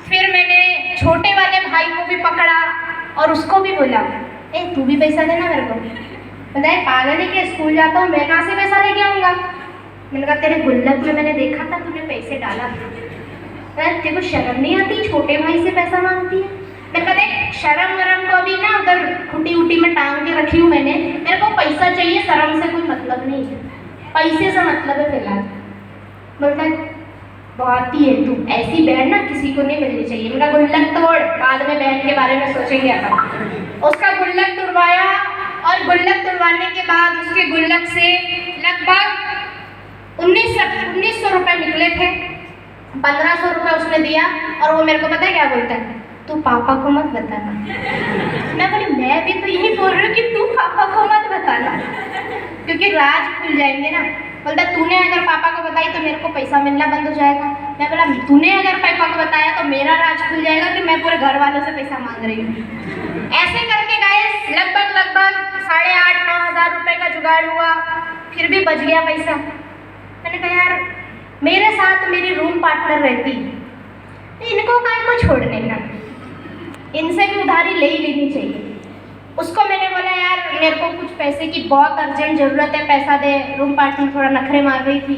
फिर मैंने छोटे वाले भाई को भी पकड़ा और उसको भी बोला ए तू भी पैसा देना मेरे को। बताए पागल है कि स्कूल जाता हूँ मैं कहाँ से पैसा लेके आऊँगा? मैंने कहा तेरे गुल्लक में मैंने देखा था तूने पैसे डाला था, तेरे को शर्म नहीं आती छोटे भाई से पैसा मांगती है? मैंने कहा देख शर्म वरम को अभी ना उधर खुटी उटी में टांग के रखी हूँ मैंने, मेरे को पैसा चाहिए, शर्म से कोई मतलब नहीं है, पैसे से मतलब है फिलहाल। बोलता है बहुत ही है तू, ऐसी बहन ना किसी को नहीं मिलनी चाहिए। मेरा गुल्लक तोड़, बाद में बहन के बारे में सोचेंगे अपन। उसका गुल्लक तोड़वाया और गुल्लक तोड़वाने के बाद उसके गुल्लक से लगभग 1900 रुपये निकले थे। 1500 रुपये उसने दिया और वो मेरे को पता है क्या बोलता है, तू पापा को मत बताना। मैं बोली मैं भी तो यही बोल रही हूँ कि तू पापा को मत बताना, क्योंकि राज खुल जाएंगे ना। बोलता तूने अगर पापा को बताई तो मेरे को पैसा मिलना बंद हो जाएगा। मैं बोला तूने अगर पापा को बताया तो मेरा राज खुल जाएगा कि मैं पूरे घर वालों से पैसा मांग रही हूँ। ऐसे करके गाइस लगभग 8,500-9 हज़ार रुपये का जुगाड़ हुआ, फिर भी बच गया पैसा। मैंने कहा यार मेरे साथ मेरी रूम पार्टनर रहती, इनको काहे को छोड़ने का, इनसे भी उधारी ले ही लेनी चाहिए। उसको मैंने बोला यार मेरे को कुछ पैसे की बहुत अर्जेंट ज़रूरत है, पैसा दे। रूम पार्टनर थोड़ा नखरे मार रही थी,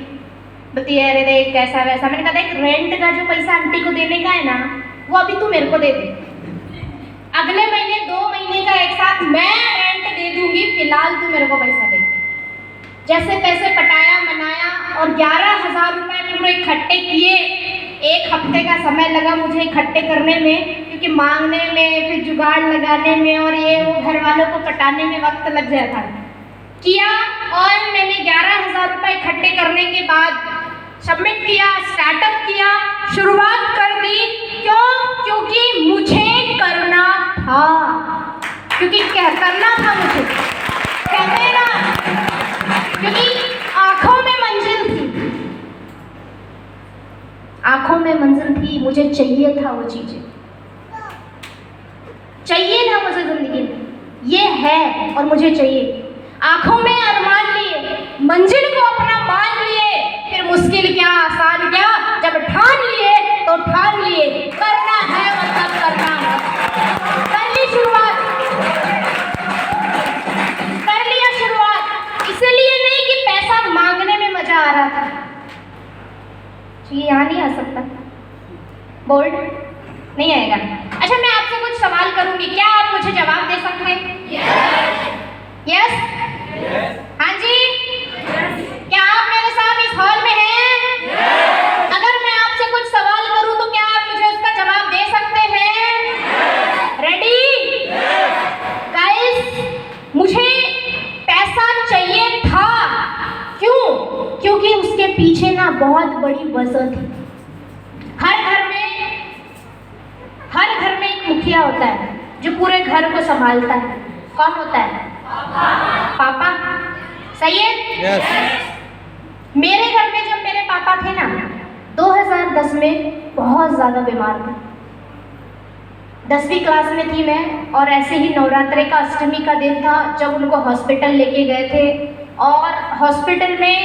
बताइए अरे देख कैसा वैसा। मैंने कहा देख रेंट का जो पैसा आंटी को देने का है ना वो अभी तू मेरे को दे दे, अगले महीने 2 महीने का एक साथ मैं रेंट दे दूंगी, फिलहाल तू मेरे को पैसा दे। जैसे तैसे पटाया मनाया और 11,000 रुपये पूरे इकट्ठे किए। 1 हफ्ते का समय लगा मुझे इकट्ठे करने में, क्योंकि मांगने में फिर जुगाड़ लगाने में और ये वो घर वालों को पटाने में वक्त लग जाता था। किया और मैंने 11,000 रुपये इकट्ठे करने के बाद सबमिट किया, स्टार्टअप किया, शुरुआत कर दी। क्यों? क्योंकि मुझे करना था, क्योंकि क्या करना था मुझे, कहते हैं ना, क्योंकि आंखों में मंजिल थी, आंखों में मंजिल थी, मुझे चाहिए था वो चीजें, चाहिए था मुझे जिंदगी में, ये है और मुझे चाहिए। आंखों में अरमान लिए, मंजिल को अपना मान लिए, फिर मुश्किल क्या आसान क्या, जब ठान लिए तो ठान लिए, करना है मतलब करना है। कर ली शुरुआत, कर लिया शुरुआत, इसलिए नहीं कि पैसा मांगने में मजा आ रहा था। ये यहाँ नहीं आ सकता, बोल्ड नहीं आएगा। अच्छा मैं आपसे कुछ सवाल करूंगी, क्या आप मुझे जवाब दे सकते हैं? यस? हाँ जी? क्या आप मेरे साथ इस हॉल में हैं? अगर मैं आपसे कुछ सवाल करूं तो क्या आप मुझे उसका जवाब दे सकते हैं? रेडी? गाइस मुझे पैसा चाहिए था, क्यों? क्योंकि उसके पीछे ना बहुत बड़ी वजह थी। हर घर में एक मुखिया होता है जो पूरे घर को संभालता है। कौन होता है? पापा। सही है? Yes. मेरे घर में जब मेरे पापा थे ना 2010 में बहुत ज़्यादा बीमार थे। 10वीं क्लास में थी मैं और ऐसे ही नवरात्रि का अष्टमी का दिन था जब उनको हॉस्पिटल लेके गए थे। और हॉस्पिटल में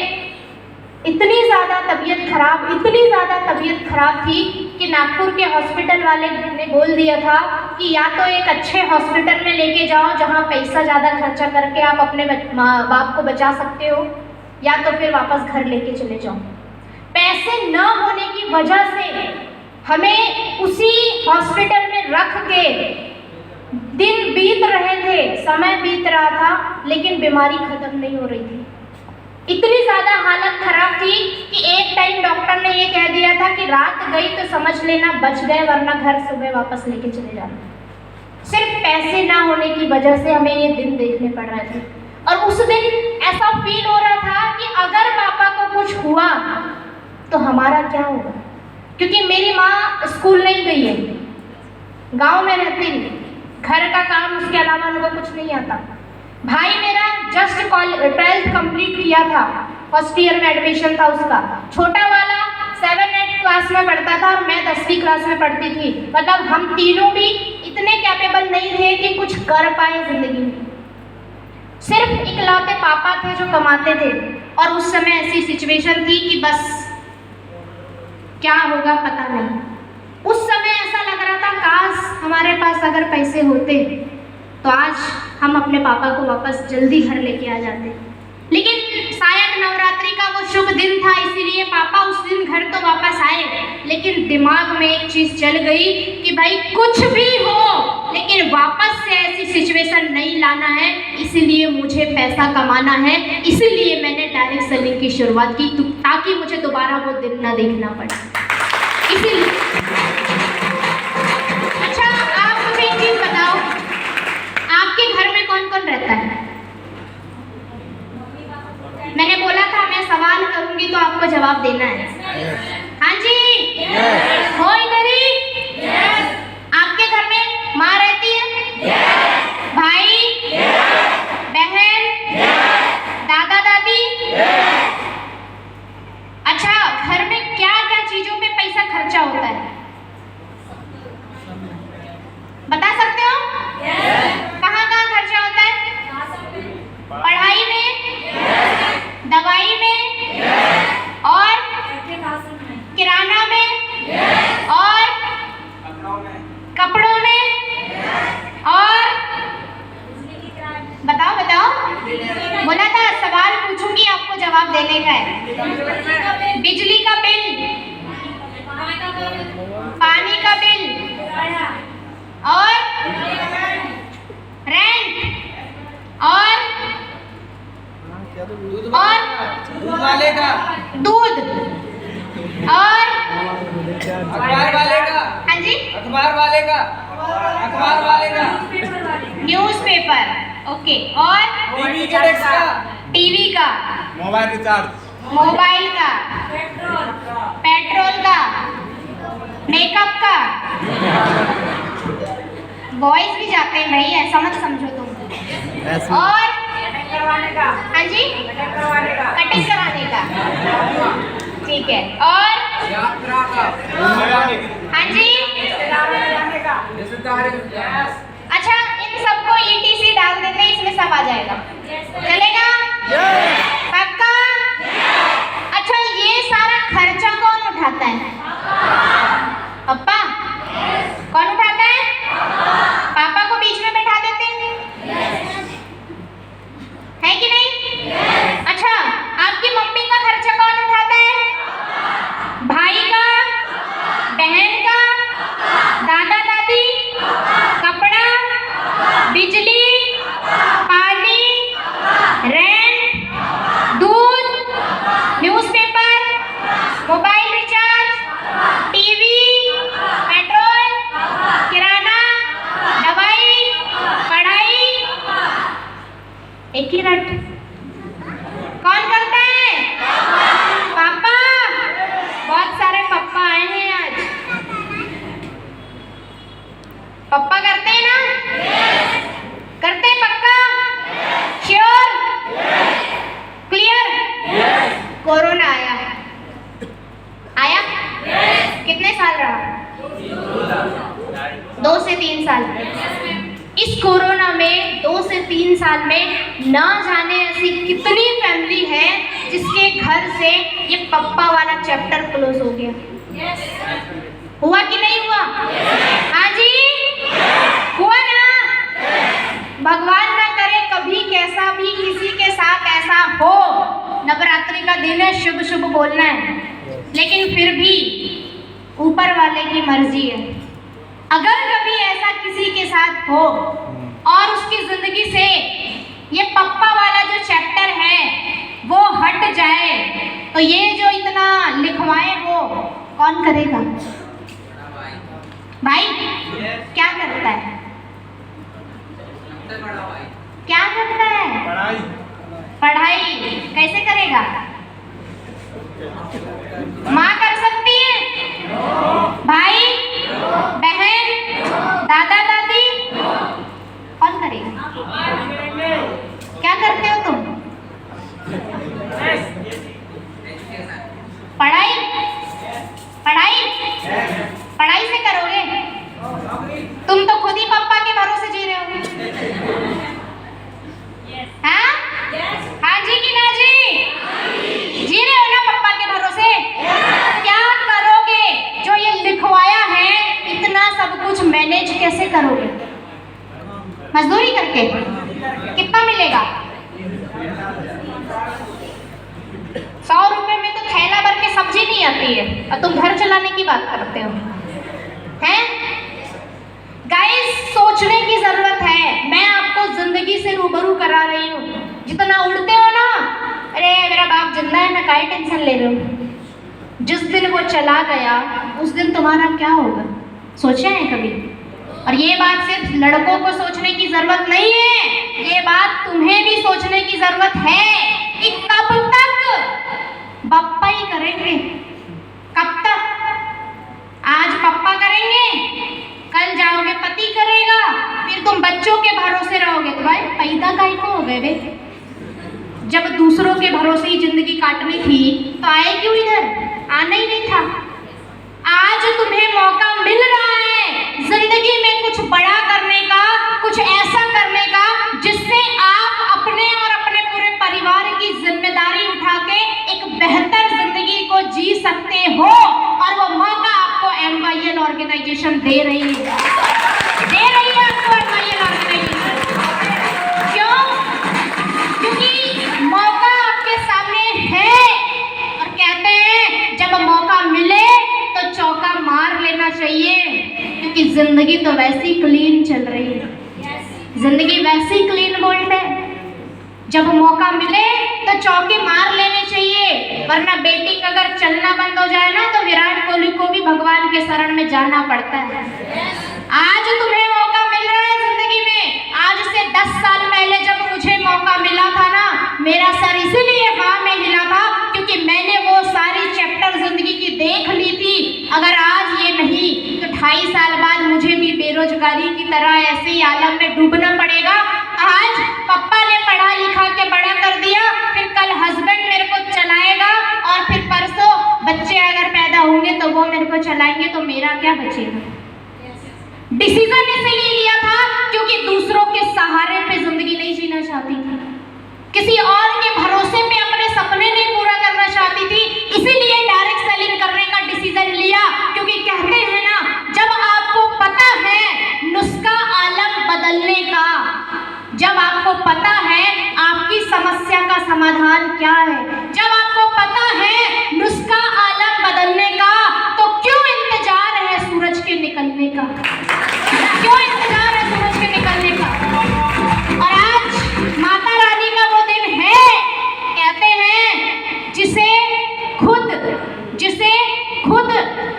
इतनी ज़्यादा तबीयत खराब थी कि नागपुर के हॉस्पिटल वाले ने बोल दिया था कि या तो एक अच्छे हॉस्पिटल में लेके जाओ जहाँ पैसा ज़्यादा खर्चा करके आप अपने माँ बाप को बचा सकते हो, या तो फिर वापस घर लेके चले जाओ। पैसे न होने की वजह से हमें उसी हॉस्पिटल में रख के दिन बीत रहे थे, समय बीत रहा था, लेकिन बीमारी खत्म नहीं हो रही थी। इतनी ज़्यादा हालत खराब थी कि एक टाइम डॉक्टर ने ये कह दिया था कि रात गई तो समझ लेना बच गए, वरना घर सुबह वापस लेके चले जाना। सिर्फ पैसे ना होने की वजह से हमें ये दिन देखने पड़ रहे थे। और उस दिन ऐसा फील हो रहा था कि अगर पापा को कुछ हुआ तो हमारा क्या होगा, क्योंकि मेरी माँ स्कूल नहीं गई है, गांव में रहती है, घर का काम उसके अलावा उनको कुछ नहीं आता। भाई मेरा जस्ट 12th कंप्लीट किया था, फर्स्ट ईयर में एडमिशन था उसका। छोटा वाला 7-8 क्लास में पढ़ता था और मैं 10वीं क्लास में पढ़ती थी। मतलब हम तीनों भी इतने कैपेबल नहीं थे कि कुछ कर पाए जिंदगी में। सिर्फ इकलौते पापा थे जो कमाते थे, और उस समय ऐसी सिचुएशन थी कि बस क्या होगा पता नहीं। उस समय ऐसा लग रहा था काश हमारे पास अगर पैसे होते तो आज हम अपने पापा को वापस जल्दी घर लेके आ जाते, लेकिन शायद नवरात्रि का वो शुभ दिन था, इसीलिए पापा उस दिन घर तो वापस आए। लेकिन दिमाग में एक चीज़ चल गई कि भाई कुछ भी हो लेकिन वापस से ऐसी सिचुएशन नहीं लाना है, इसीलिए मुझे पैसा कमाना है। इसीलिए मैंने डायरेक्ट सेलिंग की शुरुआत की, ताकि मुझे दोबारा वो दिन ना देखना पड़े। इसीलिए अच्छा, आप मुझे एक चीज़ बताओ, आपके घर में कौन कौन रहता है? मैंने बोला था मैं सवाल करूंगी तो आपको जवाब देना है। हाँ जी, हो इधर ही। आपके घर में माँ रहती है? भाई, बहन, दादा दादी? अच्छा, घर में क्या क्या चीजों पे पैसा खर्चा होता है, बता सकते हो? कहाँ कहाँ खर्चा होता है? पढ़ाई में, दवाई में, और किराना में, और कपड़ों में, और बताओ बताओ, बोला था सवाल पूछूंगी आपको जवाब देने का है। बिजली का बिल, पानी का बिल, और रेंट, और दूध वाले का, दूध, और अखबार वाले का। हाँ जी, अखबार वाले का, अखबार वाले का, न्यूज़पेपर, ओके, और टीवी के टैक्स का, टीवी का, मोबाइल रिचार्ज, मोबाइल का, पेट्रोल का, मेकअप का। बॉयज भी जाते हैं भाई, ऐसा मत समझो तुम। और करवाने का, हाँ जी, कटिंग कराने का, ठीक है, और यात्रा का, हाँ जी, अच्छा, इन सबको ETC डाल देते हैं, इसमें सब आ जाएगा, चलेगा? पक्का? अच्छा, ये सारा खर्चा कौन उठाता है? पापा? कौन उठाता है? पापा को बीच में बैठा देते हैं, है कि नहीं? अच्छा, आपकी मम्मी का खर्चा कौन उठाता है? भाई का, बहन का, दादा दादी, कपड़ा, बिजली, पानी, रेंट, दूध, newspaper, mobile recharge, TV, petrol, किराना, दवाई, पढ़ाई, एक ही रट। कौन करता है? पापा। बहुत सारे पापा आए हैं आज। पापा करते हैं ना? करते हैं पक्का? श्योर? क्लियर? कोरोना आया, आया? कितने साल रहा? 2 से 3 साल। इस कोरोना में 2 से 3 साल में ना जाने ऐसी कितनी फैमिली है जिसके घर से ये पप्पा वाला चैप्टर क्लोज हो गया। हुआ कि नहीं हुआ? हाँ जी, हुआ ना? भगवान ना करे कभी कैसा भी किसी के साथ ऐसा हो। नवरात्रि का दिन है, शुभ शुभ बोलना है, लेकिन फिर भी ऊपर वाले की मर्जी है। अगर कभी ऐसा किसी के साथ हो और उसकी जिंदगी से ये पप्पा वाला जो चैप्टर है वो हट जाए, तो ये जो इतना लिखवाए वो कौन करेगा? भाई क्या करता है? क्या करता है? पढ़ाई। पढ़ाई कैसे करेगा? माँ कर सकती है? भाई, बहन, दादा दादी, कौन करेगा? क्या करते हो तुम? पढ़ाई पढ़ाई पढ़ाई से करोगे? तुम तो खुद ही पापा के भरोसे जी रहे हो। हाँ? हाँ जी कि ना जी? जी रहे हो ना पापा के भरोसे? क्या करोगे? जो ये लिखवाया है इतना सब कुछ मैनेज कैसे करोगे? मजदूरी करके? कितना मिलेगा? 100 रुपए में तो थैला भर के सब्जी नहीं आती है और तुम घर चलाने की बात करते हो, हैं? गाइस, सोचने की जरूरत है। मैं आपको जिंदगी से रूबरू करा रही हूँ। जितना उड़ते हो ना, अरे मेरा बाप जिंदा है ना, काहे टेंशन ले रहे हो? जिस दिन वो चला गया उस दिन तुम्हारा क्या होगा, सोचा है कभी? और ये बात सिर्फ लड़कों को सोचने की जरूरत नहीं है, ये बात तुम्हें भी सोचने की जरूरत है कि कब तक पप्पा ही करेंगे? कब तक? आज पप्पा करेंगे, कल जाओगे पति करेगा, फिर तुम बच्चों के भरोसे रहोगे। तो भाई पैदा काहे को हो गए बे? जब दूसरों के भरोसे ही जिंदगी काटनी थी तो आए क्यों इधर? आना ही नहीं था। आज तुम्हें मौका मिल रहा है जिंदगी में कुछ बड़ा करने का, कुछ ऐसा करने का जिससे आप अपने और अपने पूरे परिवार की जिम्मेदारी उठा के एक बेहतर जिंदगी को जी सकते हो, और वो मौका आपको MYL ऑर्गेनाइजेशन दे रही है, आपको MYL ऑर्गेनाइजेशन। क्यों? क्योंकि मौका आपके सामने है, और कहते हैं जब मौका मिले तो चौका मार लेना चाहिए, क्योंकि जिंदगी तो वैसी क्लीन चल रही है, जिंदगी वैसी क्लीन बोल्ड है। जब मौका मिले तो चौके मार लेने चाहिए, वरना बेटी का अगर चलना बंद हो जाए ना तो विराट कोहली को भी भगवान के शरण में जाना पड़ता है। आज तुम्हें मौका मिल रहा है जिंदगी में। आज से 10 साल पहले जब मुझे मौका मिला था ना, मेरा सर इसीलिए हाँ में हिला था क्योंकि मैंने वो सारी चैप्टर जिंदगी की देख ली थी। अगर आज ये नहीं तो 2.5 साल बाद मुझे भी बेरोजगारी की तरह ऐसे ही आलम में डूबना पड़ेगा। आज पापा ने पढ़ा लिखा के बड़ा कर दिया, फिर कल हस्बैंड मेरे को चलाएगा, और फिर परसों बच्चे अगर पैदा होंगे तो वो मेरे को चलाएंगे, तो मेरा क्या बचेगा? डिसीजन इसलिए लिया था क्योंकि दूसरों के सहारे पे जिंदगी नहीं जीना चाहती थी, किसी और के भरोसे पे अपने सपने नहीं पूरा करना चाहती थी, इसीलिए डायरेक्ट सेलिंग करने का डिसीजन लिया। क्योंकि कहते हैं ना, जब आपको पता है नुस्खा आलम बदलने का, जब आपको पता है आपकी समस्या का समाधान क्या है, जब आपको पता है नुस्खा आलम बदलने का, तो क्यों इंतजार है सूरज के निकलने का? क्यों इंतजार है सूरज के निकलने का? और आज माता रानी का वो दिन है, कहते हैं जिसे खुद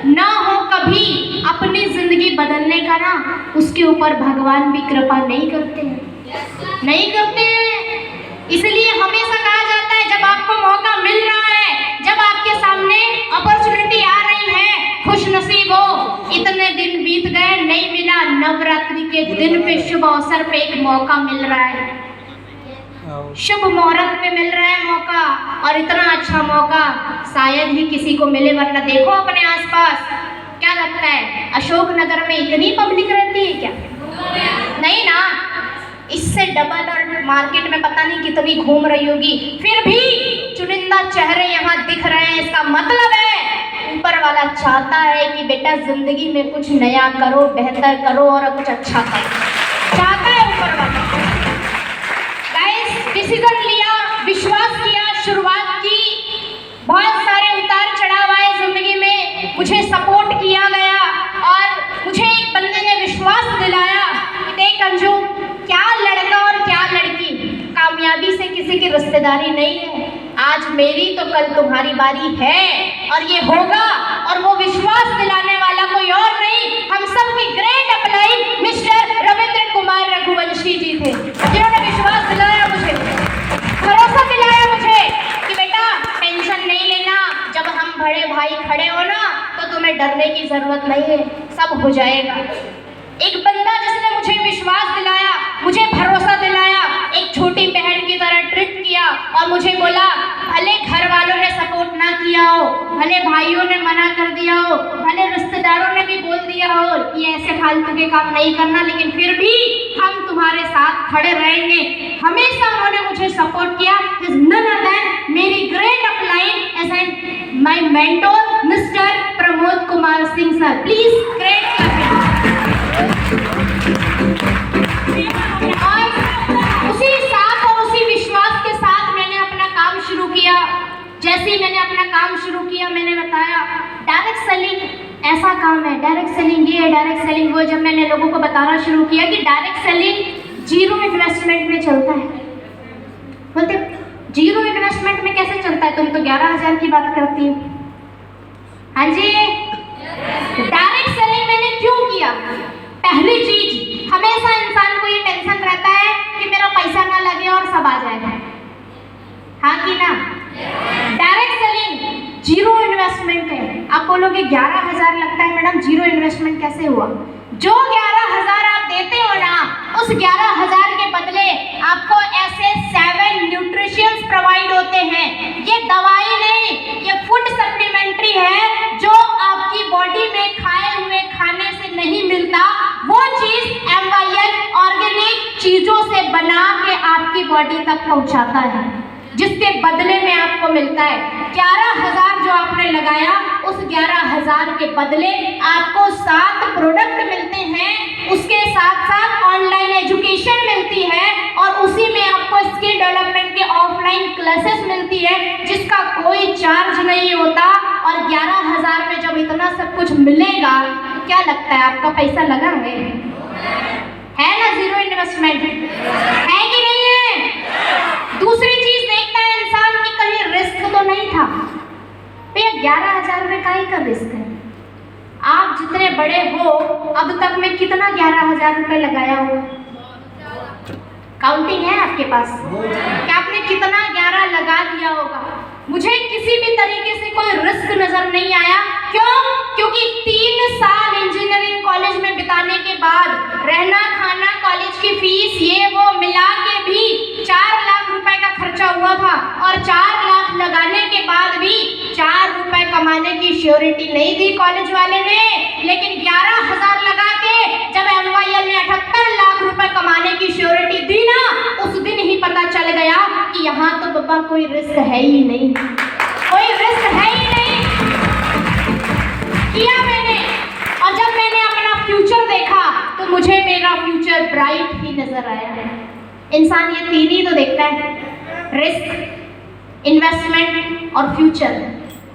ना हो कभी अपनी जिंदगी बदलने का ना, उसके ऊपर भगवान भी कृपा नहीं करते हैं, नहीं करते हैं। इसलिए हमेशा कहा जाता है जब आपको मौका मिल रहा है, जब आपके सामने अपॉर्चुनिटी आ रही है, खुश नसीब हो। इतने दिन बीत गए नहीं मिला, नवरात्रि के दिन पे शुभ अवसर पे एक मौका मिल रहा है, शुभ मुहूर्त पे मिल रहा है मौका, और इतना अच्छा मौका शायद ही किसी को मिले। वरना देखो अपने आसपास, क्या लगता है अशोकनगर में इतनी पब्लिक रहती है क्या? नहीं ना, इससे डबल, और मार्केट में पता नहीं कितनी घूम रही होगी, फिर भी चुनिंदा चेहरे यहाँ दिख रहे हैं। इसका मतलब है ऊपर वाला चाहता है कि बेटा जिंदगी में कुछ नया करो, बेहतर करो और कुछ अच्छा करो, चाहता है ऊपर वाला। गाइस, डिसीजन लिया, विश्वास किया, शुरुआत की, बहुत सारे उतार चढ़ाव आए जिंदगी में, मुझे सपोर्ट किया गया और मुझे एक बंदे ने विश्वास दिलाया कि देख अंजू, क्या लड़का और क्या लड़की, कामयाबी से किसी की रिश्तेदारी नहीं है। आज मेरी तो कल तुम्हारी बारी है और ये होगा, और वो विश्वास दिलाने वाला कोई और नहीं, हम सब की great upline mister Ravindra Kumar Raghuvanshi ji थे, जिन्होंने विश्वास दिलाया मुझे, भरोसा दिलाया मुझे कि बेटा टेंशन नहीं लेना, जब हम बड़े भाई खड़े हो ना तो तुम्हें डरने की जरूरत नहीं है, सब हो जाएगा। एक बंदा जिसने मुझे विश्वास दिलाया, मुझे भरोसा दिलाया, एक छोटी बहन की तरह ट्रीट किया और मुझे बोला, भले घर वालों ने सपोर्ट ना किया हो, भले भाइयों ने मना कर दिया हो, भले रिश्तेदारों ने भी बोल दिया हो कि ऐसे फालतू के काम नहीं करना, लेकिन फिर भी हम तुम्हारे साथ खड़े रहेंगे। हमेशा उन्होंने मुझे सपोर्ट किया। इज नन अदर देन मेरी great upline as an my mentor mister Pramod Kumar Singh sir. Please great और उसी साथ और उसी विश्वास के साथ मैंने अपना काम शुरू किया। जैसे ही मैंने अपना काम शुरू किया, मैंने बताया डायरेक्ट सेलिंग ऐसा काम है, डायरेक्ट सेलिंग ये है, डायरेक्ट सेलिंग वो। जब मैंने लोगों को बताना शुरू किया कि डायरेक्ट सेलिंग जीरो इन्वेस्टमेंट में चलता है, बोलते जीरो इन्वेस्टमेंट में कैसे चलता है, तुम तो 11,000 की बात करती हो। हाँ जी, डायरेक्ट सेलिंग मैंने क्यों किया? पहली चीज, हमेशा इंसान को ये टेंशन रहता है कि मेरा पैसा ना लगे और सब आ जाएगा, हाँ कि ना? डायरेक्ट सेलिंग जीरो इन्वेस्टमेंट है। आप बोलोगे 11,000 लगता है मैडम, जीरो इन्वेस्टमेंट कैसे हुआ? जो 11,000 आप देते हो ना, उस 11,000 के बदले आपको ऐसे 7 न्यूट्रिशंस प्रोवाइड होते हैं। ये दवाई नहीं, ये फूड सप्लीमेंट्री है जो आपकी बॉडी में खाए हुए खाने से नहीं मिलता। वो चीज MYL ऑर्गेनिक चीजों से बना के आपकी बॉडी तक पहुंचाता है, जिसके बदले में आपको मिलता है 11,000 जो आपने लगाया, उस 11,000 के बदले आपको 7 प्रोडक्ट मिलते हैं। उसके साथ साथ ऑनलाइन एजुकेशन मिलती है और उसी में आपको स्किल डेवलपमेंट के ऑफलाइन क्लासेस मिलती है, जिसका कोई चार्ज नहीं होता। और 11,000 में जब इतना सब कुछ मिलेगा तो क्या लगता है आपका पैसा लगा है ना? जीरो इन्वेस्टमेंट है कि नहीं है? दूसरी चीज देखता है इंसान की कहीं रिस्क तो नहीं था। भैया 11,000 में काहे का रिस्क है? आप जितने बड़े हो, अब तक में कितना 11,000 रुपए लगाया होगा? काउंटिंग है आपके पास कि आपने कितना 11 लगा दिया होगा? मुझे किसी भी तरीके से कोई रिस्क नजर नहीं आया। क्यों? क्योंकि 3 साल इंजीनियरिंग कॉलेज में बिताने के बाद रहना खाना कॉलेज की फीस ये वो मिला के भी 4 लाख रुपए का खर्चा हुआ था, और 4 लाख लगाने के बाद भी 4 रुपए कमाने की श्योरिटी नहीं दी कॉलेज वाले ने। लेकिन 11,000 लगा के जब MYL ने 78 लाख रुपए कमाने की श्योरिटी दी ना, उस दिन ही पता चल गया कि यहाँ तो बाबा कोई रिस्क है ही नहीं, कोई रिस्क है ही नहीं। किया मैंने, और जब मैंने अपना फ्यूचर देखा तो मुझे मेरा फ्यूचर ब्राइट ही नजर आया। इंसान ये 3 ही तो देखता है, रिस्क, इन्वेस्टमेंट और फ्यूचर,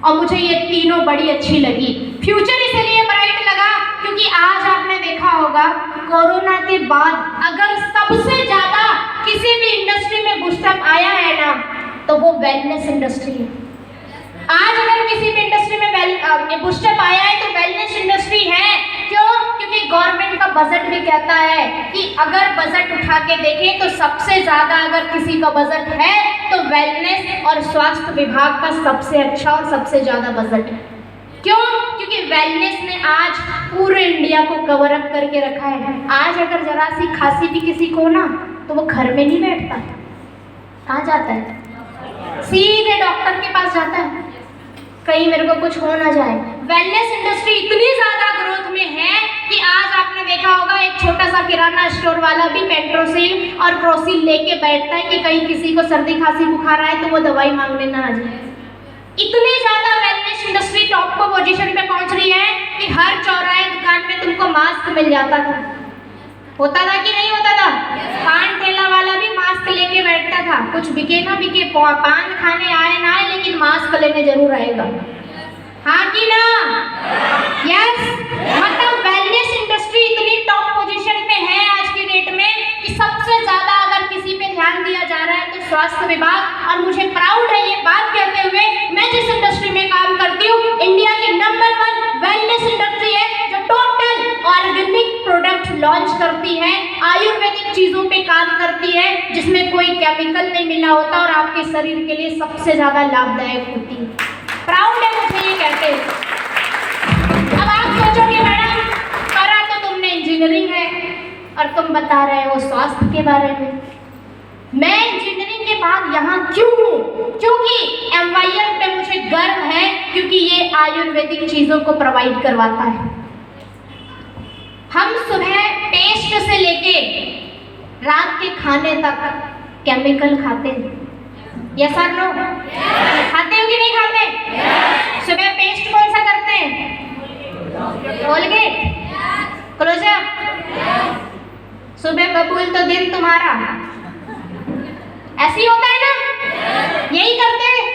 और मुझे ये तीनों बड़ी अच्छी लगी। फ्यूचर इसलिए ब्राइट लगा क्योंकि आज आपने देखा होगा कोरोना के बाद अगर सबसे ज्यादा किसी भी इंडस्ट्री में बूस्टअप आया है ना, तो वो वेलनेस इंडस्ट्री है। आज अगर किसी भी इंडस्ट्री में बूस्टअप आया है तो वेलनेस इंडस्ट्री है। क्यों? क्योंकि गवर्नमेंट का बजट भी कहता है कि अगर बजट उठा के देखें तो सबसे ज्यादा अगर किसी का बजट है तो वेलनेस और स्वास्थ्य विभाग का सबसे अच्छा और सबसे ज्यादा बजट है। क्यों? क्योंकि वेलनेस ने आज पूरे इंडिया को कवर अप करके रखा है। आज अगर जरा सी खांसी भी किसी को ना, तो वो घर में नहीं बैठता, कहाँ जाता है? सीधे डॉक्टर के पास जाता है, कहीं मेरे को कुछ हो ना जाए। वेलनेस इंडस्ट्री इतनी ज्यादा ग्रोथ में है कि आज आपने देखा होगा एक छोटा सा किराना स्टोर वाला भी पेट्रोसिल और क्रोसिल लेके बैठता है कि कहीं किसी को सर्दी खांसी बुखार आए तो वो दवाई मांगने ना आ जाए। इतनी ज्यादा वेलनेस इंडस्ट्री टॉप को पोजीशन पे पहुंच रही है कि हर चौराहे दुकान में तुमको मास्क मिल जाता था। होता था कि नहीं होता था? पान ठेला वाला भी मास्क लेके बैठता था, कुछ बिके ना बिके, पान खाने आए ना आए, लेकिन मास्क लेने जरूर आएगा। हाँ कि ना? यस। मतलब वेलनेस इंडस्ट्री इतनी टॉप पोजीशन पे है आज की डेट में कि सबसे ज्यादा अगर किसी पे ध्यान दिया जा रहा है तो स्वास्थ्य विभाग। और मुझे प्राउड है ये बात कहते हुए, मैं जिस इंडस्ट्री में काम करती हूँ इंडिया की नंबर 1 वेलनेस इंडस्ट्री है जो टोटल ऑर्गेनिक प्रोडक्ट लॉन्च करती है, आयुर्वेदिक चीजों पे काम करती है, जिसमें कोई केमिकल नहीं मिला होता और आपके शरीर के लिए सबसे ज्यादा लाभदायक होती है। प्राउड है मुझे ये कहते हैं। अब आप सोचोगे मैडम करा तो तुमने इंजीनियरिंग है और तुम बता रहे हो स्वास्थ्य के बारे में। मैं इंजीनियरिंग के बाद यहाँ क्यों हूँ? क्योंकि MYL पे मुझे गर्व है, क्योंकि ये आयुर्वेदिक चीजों को प्रोवाइड करवाता है। हम सुबह पेस्ट से लेके रात के खाने तक केमिकल खाते हैं। यस और नो? खाते हो कि नहीं खाते? सुबह पेस्ट कौन सा करते हैं? Colgate, Closeup. सुबह बबूल तो दिन तुम्हारा, ऐसे ही होता है ना? यही करते हैं।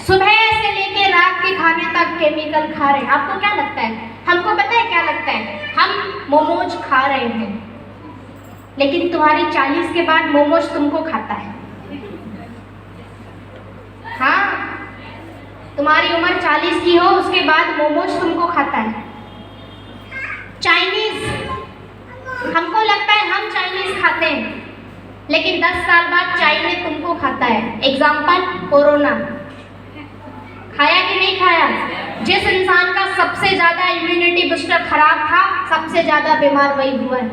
सुबह से लेके रात के खाने तक केमिकल खा रहे हैं। आपको क्या लगता है? हमको पता है क्या लगता है? हम मोमोज खा रहे हैं, लेकिन तुम्हारी 40 के बाद मोमोज तुमको खाता है। हाँ, तुम्हारी उम्र 40 की हो उसके बाद मोमोज तुमको खाता है। चाइनीज, हमको लगता है हम चाइनीज खाते हैं, लेकिन 10 साल बाद चाइनीज तुमको खाता है। एग्जाम्पल कोरोना, खाया कि नहीं खाया? जिस इंसान का सबसे ज्यादा इम्यूनिटी बूस्टर खराब था, सबसे ज्यादा बीमार वही हुआ है।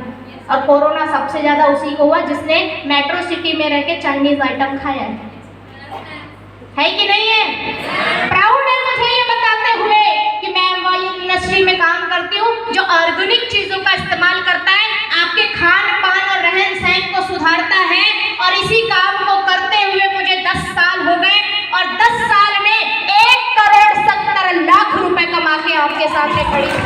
और कोरोना सबसे ज्यादा उसी को हुआ जिसने मेट्रो सिटी में रह के चाइनीज आइटम खाया है कि नहीं है? प्राउड है मुझे ये बताते हुए कि मैं MYL इंडस्ट्री में काम करती हूँ जो ऑर्गेनिक चीजों का इस्तेमाल करता है, आपके खान पान और रहन सहन को सुधारता है। और इसी काम को करते हुए मुझे 10 साल हो गए और 10 साल में 1,70,00,000 रुपए कमा के आपके सामने खड़ी हूँ।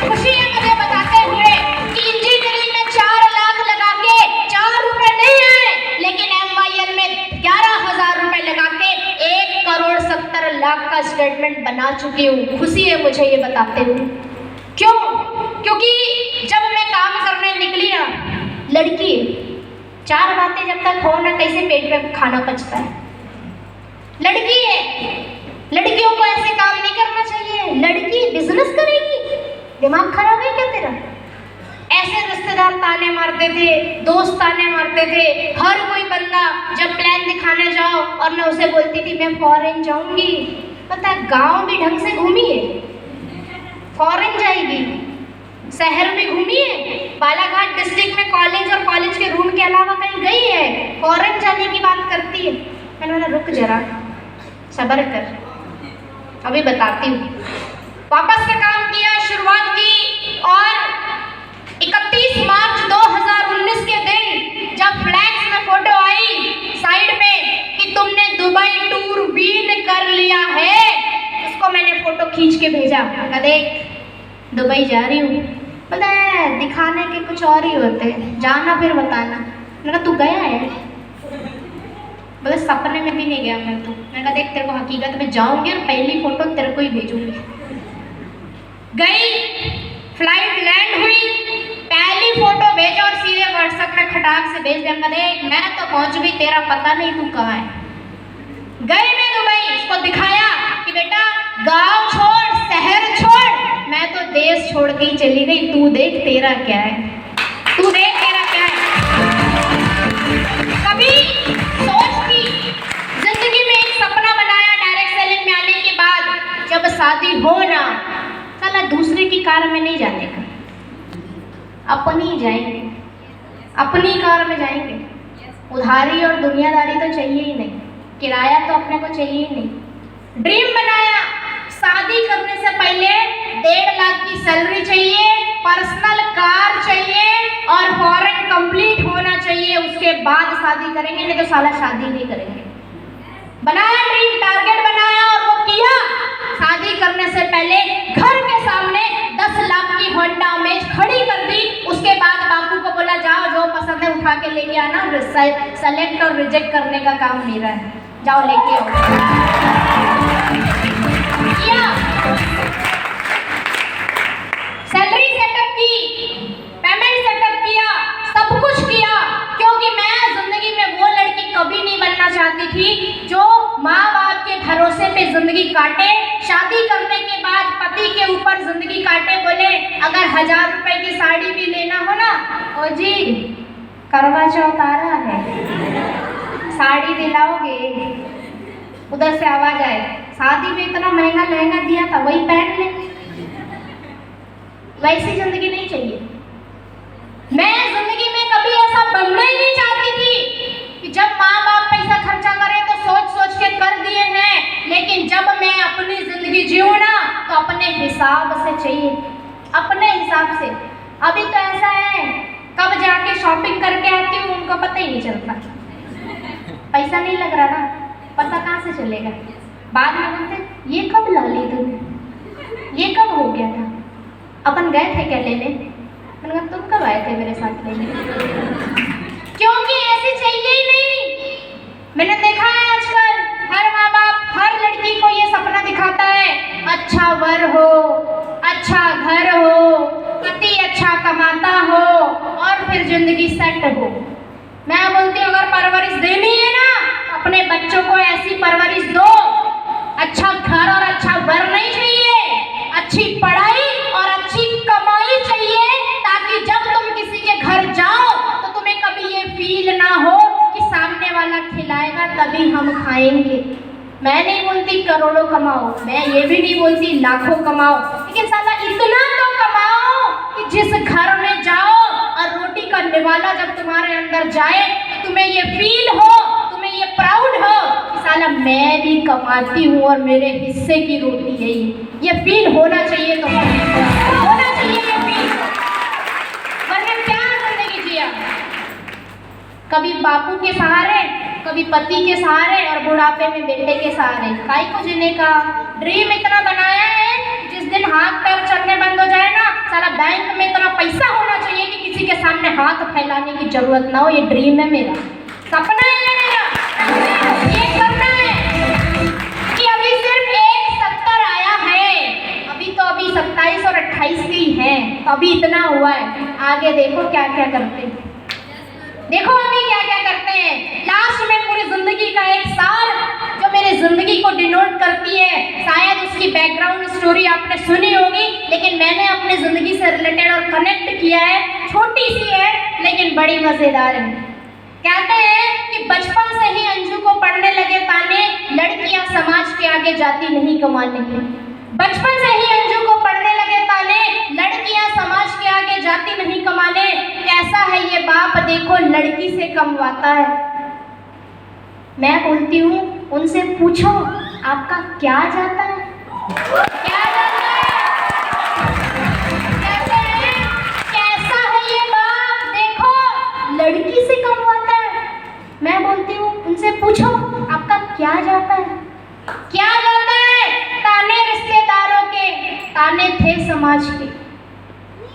खुशी है मुझे बताते हुए कि इंजीनियरिंग में 4 लाख लगा के 4 रुपए नहीं आए, लेकिन MYL में 11,000 रुपए लगा के 1,70,00,000 का स्टेटमेंट बना चुकी हूँ। खुशी है मुझे ये बताते हुए। क्यों? क्योंकि जब मैं काम करने निकली ना, लड़की 4 बातें जब तक हो ना कैसे पेट में खाना पचता है। लड़की है, लड़कियों को ऐसे काम नहीं करना चाहिए। लड़की बिजनेस करेगी, दिमाग खराब है क्या तेरा? ऐसे रिश्तेदार ताने मारते थे, दोस्त ताने मारते थे। हर कोई बंदा जब प्लान दिखाने जाओ और मैं उसे बोलती थी मैं फॉरेन जाऊंगी, पता है गाँव भी ढंग से घूमी है, फॉरेन जाएगी, शहर में घूमी है, बालाघाट डिस्ट्रिक्ट में कॉलेज और कॉलेज के रूम के अलावा कहीं गई है, फॉरेन जाने की बात करती है। मैंने बोला रुक जरा, सब्र कर, अभी बताती हूँ। वापस से काम किया, शुरुआत की, और 31 मार्च 2019 के दिन जब फ्लैक्स में फोटो आई साइड में कि तुमने दुबई टूर विन कर लिया है, उसको मैंने फोटो खींच के भेजा। देख दुबई जा रही हूँ। पता है दिखाने के कुछ और ही होते हैं, जाना फिर बताना। मैंने कहा तू गया है? बोले सपने में भी नहीं गया मैं तो। मैंने कहा देख तेरे को हकीकत में जाऊंगी और पहली फोटो तेरे को ही भेजूंगी। गई, फ्लाइट लैंड हुई, पहली फोटो भेजा और सीधे व्हाट्सएप में खटाक से भेज दिया। देख मैं तो पहुंच गई, तेरा पता नहीं तू कहाँ है। गई मैं दुबई, उसको दिखाया कि बेटा गांव छोड़, शहर छोड़, मैं तो देश छोड़ के ही चली गई, तू देख तेरा क्या है, तू देख तेरा क्या है। कभी सोचती जिंदगी में एक सपना बनाया डायरेक्ट सेलिंग में आने के बाद, जब शादी हो ना साला दूसरे की कार में नहीं जाने का, अपनी जाएंगे, अपनी कार में जाएंगे। उधारी और दुनियादारी तो चाहिए ही नहीं, किराया तो अपने को चाहिए ही नहीं। ड्रीम बनाया, शादी करने से पहले 1.5 लाख की सैलरी चाहिए, पर्सनल कार चाहिए और फॉरेन कंप्लीट होना चाहिए, उसके बाद शादी करेंगे, नहीं तो साला शादी नहीं करेंगे। बनाया ड्रीम, टारगेट बनाया और वो किया। शादी करने से पहले घर के सामने 10 लाख की होंडा अमेज खड़ी कर दी। उसके बाद बापू को बोला जाओ जो पसंद है उठा के लेके आना, सेलेक्ट और रिजेक्ट करने का काम मेरा है, जाओ लेके आओ। किया, सैलरी सेटअप की, पेमेंट सेटअप किया, सब कुछ किया, क्योंकि मैं जिंदगी में वो लड़की कभी नहीं बनना चाहती थी जो माँ बाप के भरोसे पे जिंदगी काटे, शादी करने के बाद पति के ऊपर जिंदगी काटे, बोले अगर 1000 रुपए की साड़ी भी लेना हो ना, ओ जी करवा चौथ आ रहा है, साड़ी दिलाओगे, उधर से आवाज आए शादी में इतना महंगा लहंगा दिया था वही पहन ले। वैसी जिंदगी नहीं चाहिए। मैं जिंदगी में कभी ऐसा बनना ही नहीं चाहती थी कि जब माँ बाप पैसा खर्चा करे तो सोच सोच के कर दिए हैं, लेकिन जब मैं अपनी जिंदगी जीऊँ ना तो अपने हिसाब से चाहिए, अपने हिसाब से। अभी तो ऐसा है कब जाके शॉपिंग करके आती हूँ उनको पता ही नहीं चलता, पैसा नहीं लग रहा ना, पता कहाँ से चलेगा। बाद में बोलते ये कब ला ली तुमने, ये कब हो गया था, अपन गए थे क्या लेने, मैंने कहा तुम कब आए थे मेरे साथ लेने, क्योंकि ऐसी चाहिए ही नहीं। मैंने देखा है आजकल हर माँ बाप हर लड़की को ये सपना दिखाता है, अच्छा वर हो, अच्छा घर हो, पति अच्छा कमाता हो और फिर जिंदगी सेट हो। मैं बोलती हूँ अगर परवरिश देनी है ना अपने बच्चों को ऐसी परवरिश दो, अच्छा घर और अच्छा वर नहीं चाहिए, अच्छी पढ़ाई और अच्छी कमाई चाहिए, ताकि जब तुम किसी के घर जाओ तो तुम्हें कभी ये फील ना हो कि सामने वाला खिलाएगा तभी हम खाएंगे। मैं नहीं बोलती करोड़ों कमाओ, मैं ये भी नहीं बोलती लाखों कमाओ, लेकिन साला इतना तो कमाओ कि जिस घर में जाओ और रोटी का निवाला जब तुम्हारे अंदर जाए तो तुम्हें ये फील हो, तुम्हें ये प्राउड हो कि साला मैं भी कमाती हूँ और मेरे हिस्से की रोटी है ये फील होना चाहिए, तो होना चाहिए ये फील। वरना क्या जिंदगी जिया, कभी बापू के सहारे, कभी पति के सहारे और बुढ़ापे में बेटे के सहारे, काहे को जीने का। ड्रीम इतना बनाया है जिस दिन हाथ पैर चलने बंद हो जाए ना, साला बैंक में इतना पैसा होना चाहिए कि किसी के सामने हाथ फैलाने की जरूरत ना हो। ये ड्रीम है मेरा, सपना है ये मेरा, ये करना है कि अभी सिर्फ 170 आया है, अभी तो अभी 27 और 28 ही है, तो अभी इतना हुआ है, आगे देखो क्या क्या करते हैं, देखो अभी क्या क्या करते हैं। लास्ट में पूरी जिंदगी का एक साल जो मेरी जिंदगी को डिनोट करती है, शायद उसकी बैकग्राउंड स्टोरी आपने सुनी होगी, लेकिन मैंने अपनी जिंदगी से रिलेटेड और कनेक्ट किया है, छोटी सी है लेकिन बड़ी मजेदार है। कहते हैं कि बचपन से ही अंजू को पढ़ने लगे ताने, लड़कियां समाज के आगे जाती नहीं कमाने। बचपन से ही अंजू को पढ़ने लगे ताने, लड़कियां समाज के आगे जाती नहीं कमाने। कैसा है ये बाप, देखो लड़की से कमवाता है। मैं बोलती हूँ उनसे पूछो आपका क्या जाता है, क्या जाता है, कहते हैं कैसा है ये बाप, देखो लड़की से कमवाता है। मैं बोलती हूँ उनसे पूछो आपका क्या जाता है, क्या जाता है। ताने रिश्तेदारों के, ताने थे समाज के,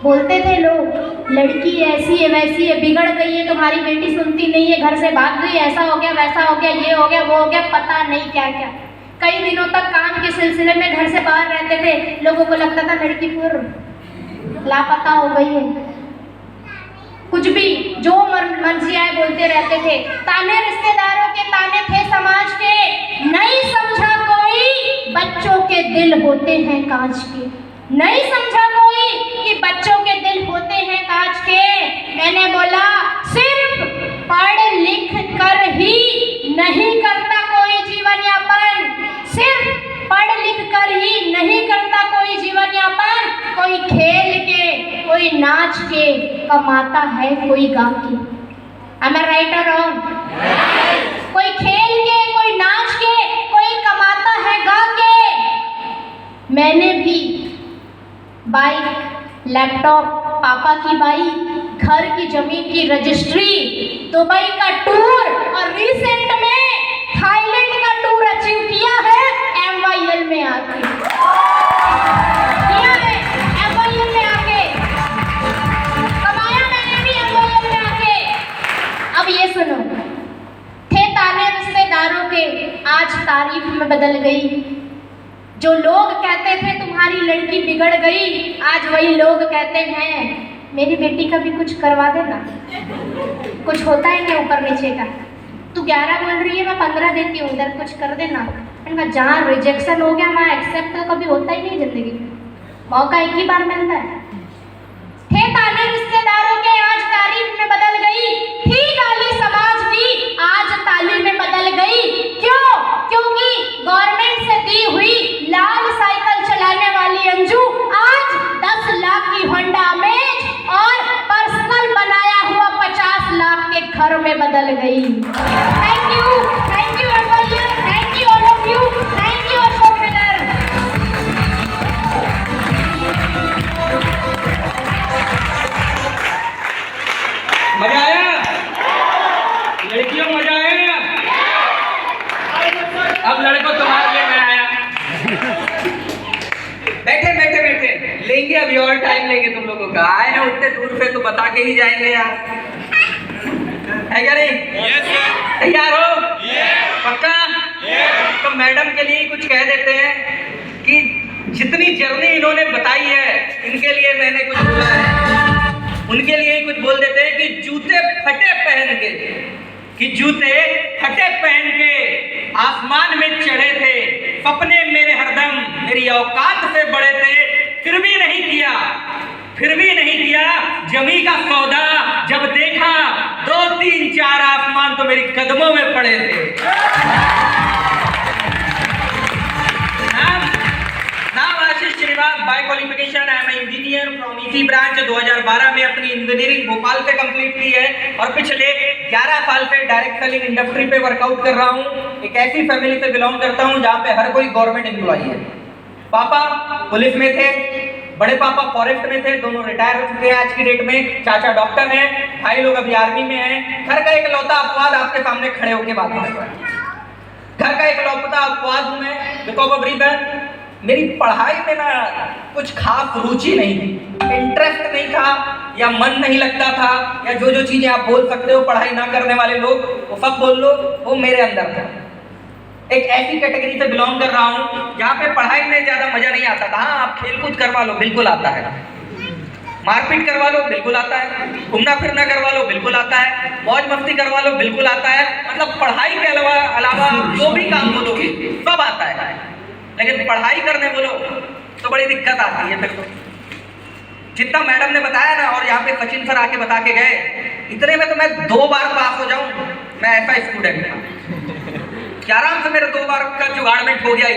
बोलते थे लोग लड़की ऐसी है वैसी है, बिगड़ गई है, तुम्हारी बेटी सुनती नहीं है, घर से भाग गई, ऐसा हो गया वैसा हो गया, ये हो गया वो हो गया, पता नहीं क्या क्या। कई दिनों तक काम के सिलसिले में घर से बाहर रहते थे, लोगों को लगता था लड़की पूर्व लापता हो गई है, कुछ भी जो मर्जी आए बोलते रहते थे। ताने रिश्तेदारों के, ताने थे समाज के, नहीं समझा कोई बच्चों के दिल होते हैं कांच के, नहीं समझा कोई कि बच्चों के दिल होते हैं कांच के। मैंने बोला सिर्फ पढ़ लिख कर ही नहीं करता कोई जीवन यापन, सिर्फ पढ़ लिख कर ही नहीं करता कोई जीवन यापन, कोई खेल के, कोई नाच के कमाता है, कोई गा के। Am I right or wrong? कोई खेल के, कोई नाच के, कोई कमाता है गा के। मैंने भी बाइक, लैपटॉप, पापा की बाइक, घर की जमीन की रजिस्ट्री, दुबई का टूर और रिसेंट में थाईलैंड का टूर अब ये सुनो, थे ताने रिश्तेदारों के, आज तारीफ में बदल गई। जो लोग कहते थे तुम्हारी लड़की बिगड़ गई, आज वही लोग कहते हैं मेरी बेटी का भी कुछ करवा देना। कुछ होता है क्या ऊपर नीचे का? तू 11 बोल रही है, मैं 15 देती हूँ, इधर कुछ कर देना। मैंने कहा जहाँ रिजेक्शन हो गया वहाँ एक्सेप्ट तो कभी होता ही नहीं जिंदगी में, मौका एक ही बार मिलता है। थे ताने रिश्तेदारों के, आज तारीफ में बदल गई। थी गाली समाज की, आज ताली में बदल गई। क्यों? क्योंकि गवर्नमेंट से दी हुई लाल साइकिल चलाने वाली अंजू आज 10 लाख की होंडा अमेज और पर्सनल बनाया हुआ 50 लाख के घर में बदल गई। Thank you everyone, thank you all of you, thank you Ashok Nagar. मजा आया? लड़कियों मजा आया? अब लड़कों तुम्हारे लिए मैं आया। बैठे बैठे बैठे लेंगे, अभी और टाइम लेंगे तुम लोगों का। आए हैं उतने दूर से तो बता के ही जाएंगे यार, है क्या नहीं? तैयार हो? पक्का? तो मैडम के लिए कुछ कह देते हैं कि जितनी जर्नी इन्होंने बताई है, इनके लिए मैंने कुछ बोला है, उनके लिए ही कुछ बोल देते हैं कि जूते फटे पहन के आसमान में चढ़े थे, सपने मेरे हरदम मेरी औकात से बड़े थे, फिर भी नहीं किया जमी का सौदा। जब देखा 2 3 4 आसमान तो मेरी कदमों में पड़े थे। नाम Ashish Srivas, by qualification I am engineer from EC branch. 2012 में अपनी इंजीनियरिंग भोपाल से कंप्लीट की है और पिछले 11 साल से डायरेक्ट सेलिंग इंडस्ट्री पे वर्कआउट कर रहा हूँ। एक ऐसी फैमिली से बिलोंग करता हूँ जहाँ पे हर कोई गवर्नमेंट एम्प्लॉई है। पापा पुलिस में थे, बड़े पापा फॉरेस्ट में थे, दोनों रिटायर हो चुके हैं आज की डेट में। चाचा डॉक्टर हैं, भाई लोग अभी आर्मी में हैं। घर का एक लौता अपवाद आपके सामने खड़े होकर बात कर रहा है। घर का एक लौता अपवाद हूँ मैं, बिकॉज ऑफ रीजन मेरी पढ़ाई में ना कुछ खास रुचि नहीं थी, इंटरेस्ट नहीं था, या मन नहीं लगता था, या जो चीजें आप बोल सकते हो पढ़ाई ना करने वाले लोग वो सब बोल लो, वो मेरे अंदर था। एक ऐसी कैटेगरी से बिलोंग कर रहा हूँ जहाँ पे पढ़ाई में ज्यादा मजा नहीं आता था। हाँ, आप खेलकूद करवा लो, बिल्कुल आता है। मारपीट करवा लो, बिल्कुल आता है। घूमना फिरना करवा लो, बिल्कुल आता है। मौज मस्ती करवा लो, बिल्कुल आता है। मतलब पढ़ाई के अलावा जो भी काम बोलोगे सब आता है, लेकिन पढ़ाई करने बोलो तो बड़ी दिक्कत आती है। फिर तो जितना मैडम ने बताया ना, और यहाँ पे सचिन सर आके बता के गए, इतने में तो मैं 2 बार पास हो जाऊं। मैं ऐसा स्टूडेंट था कि आराम से मेरे 2 बार का जुगाड़मेंट हो गया।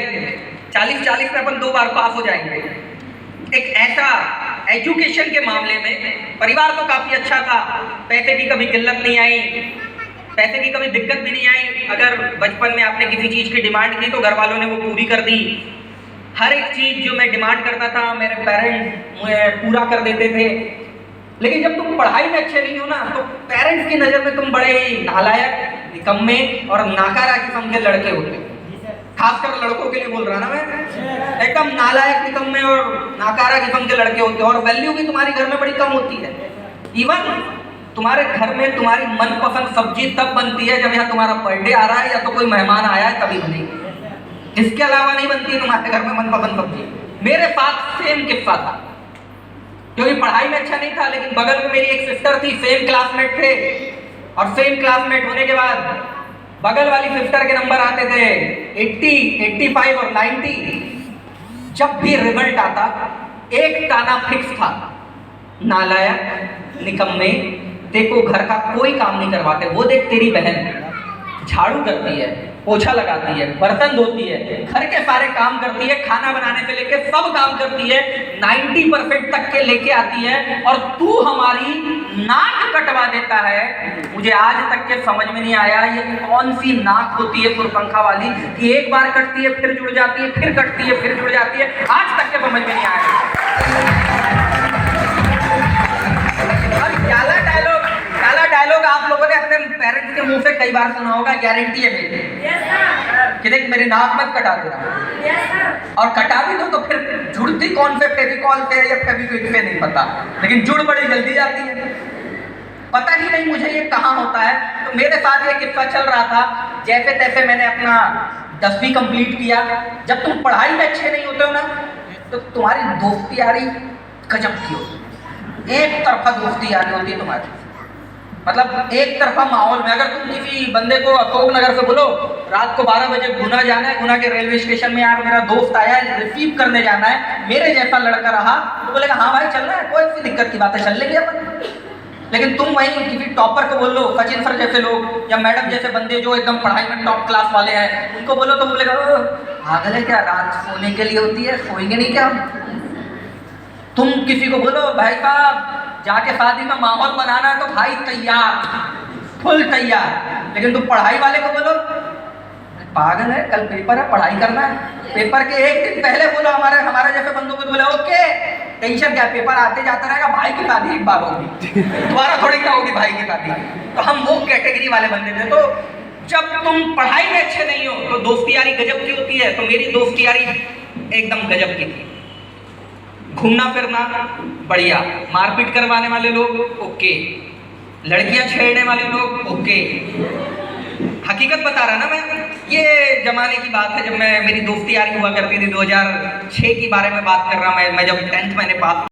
40 में अपन 2 बार पास हो जाएंगे। एक ऐसा एजुकेशन के मामले में परिवार तो काफी अच्छा था, पैसे की कभी किल्लत नहीं आई, पैसे की कभी दिक्कत भी नहीं आई। अगर बचपन में आपने किसी चीज की डिमांड की तो घर वालों ने वो पूरी कर दी। हर एक चीज जो मैं डिमांड करता था मेरे पेरेंट्स मुझे पूरा कर देते थे। लेकिन जब तुम पढ़ाई में अच्छे नहीं हो ना, तो पेरेंट्स की नजर में तुम बड़े ही नालायक, निकम्मे और नाकारा किस्म के लड़के होते हो। खासकर लड़कों के लिए बोल रहा ना मैं, एकदम नालायक, निकम्मे और नाकारा किस्म के लड़के होते हो। और वैल्यू भी तुम्हारी घर में बड़ी कम होती है। इवन तुम्हारे घर में तुम्हारी मनपसंद सब्जी तब बनती है जब यहाँ तुम्हारा बर्थडे आ रहा है या तो कोई मेहमान आया है तभी बनेगी। इसके अलावा नहीं बनती है तुम्हारे घर में मनपसंद सब्जी। मेरे साथ सेम किस्सा था, क्योंकि पढ़ाई में अच्छा नहीं था, लेकिन बगल में मेरी एक सिस्टर थी, सेम क्लासमेट थे। और सेम क्लासमेट होने के बाद बगल वाली सिस्टर के नंबर आते थे 80, 85 और 90। जब भी रिजल्ट आता एक ताना फिक्स था, नालायक, निकम्मे, देखो घर का कोई काम नहीं करवाते। वो देख तेरी बहन झाड़ू करती है, पोछा लगाती है, बर्तन धोती है, घर के सारे काम करती है, खाना बनाने से लेके सब काम करती है, 90% तक के लेके आती है, और तू हमारी नाक कटवा देता है। मुझे आज तक के समझ में नहीं आया ये कौन सी नाक होती है सुरपंखा वाली कि एक बार कटती है फिर जुड़ जाती है, फिर कटती है फिर जुड़ जाती है। आज तक के समझ में नहीं आया। काला डायलॉग आप लोगों ने अपने पेरेंट्स के मुंह से कई बार सुना होगा, गारंटी है मेरी। कि देख मेरी नाक मत कटा देना, और कटा भी दो तो फिर जुड़ती कौन से फेविकॉल से या फेविक्विक से नहीं पता, लेकिन जुड़ बड़ी जल्दी जाती है। पता ही नहीं मुझे ये कहाँ होता है। तो मेरे साथ ये किस्सा चल रहा था, जैसे तैसे मैंने अपना 10वीं कंप्लीट किया। जब तुम पढ़ाई में अच्छे नहीं होते हो ना, तो तुम्हारी दोस्ती यारी गजब की होती है, एक तरफा दोस्ती यारी होती है तुम्हारी, मतलब एक तरफा माहौल में। अगर तुम किसी बंदे को अशोक नगर से बोलो रात को 12 बजे गुना जाना है, गुना के रेलवे स्टेशन में यार मेरा दोस्त आया है, रिसीव करने जाना है, मेरे जैसा लड़का रहा, तो बोलेगा हाँ भाई चलना है, कोई सी दिक्कत की बात है, चल लेंगे अपन। लेकिन तुम वहीं किसी टॉपर को बोल लो, सचिन सर जैसे लोग या मैडम जैसे बंदे जो एकदम पढ़ाई में टॉप क्लास वाले हैं, उनको बोलो तो बोलेगा पागल है क्या, रात सोने के लिए होती है, सोएंगे नहीं क्या हम। तुम किसी को बोलो भाई साहब जाके शादी में माहौल बनाना है, तो भाई तैयार, फुल तैयार। लेकिन तुम पढ़ाई वाले को बोलो पागल है, कल पेपर है, पढ़ाई करना है। पेपर के एक दिन पहले बोलो हमारे जैसे बंदों को बोले ओके टेंशन क्या, पेपर आते जाता रहेगा, भाई की शादी एक बार होगी, दोबारा थोड़ी ना होगी भाई की शादी। तो हम वो कैटेगरी वाले बंदे थे। तो जब तुम पढ़ाई में अच्छे नहीं हो तो दोस्ती यारी गजब की होती है। तो मेरी दोस्ती यारी एकदम गजब की थी। घूमना फिरना बढ़िया, मारपीट करवाने वाले लोग ओके, लड़कियां छेड़ने वाले लोग ओके। हकीकत बता रहा ना मैं, ये जमाने की बात है जब मेरी दोस्ती यारी हुआ करती थी, 2006 के बारे में बात कर रहा मैं जब 10th मैंने पास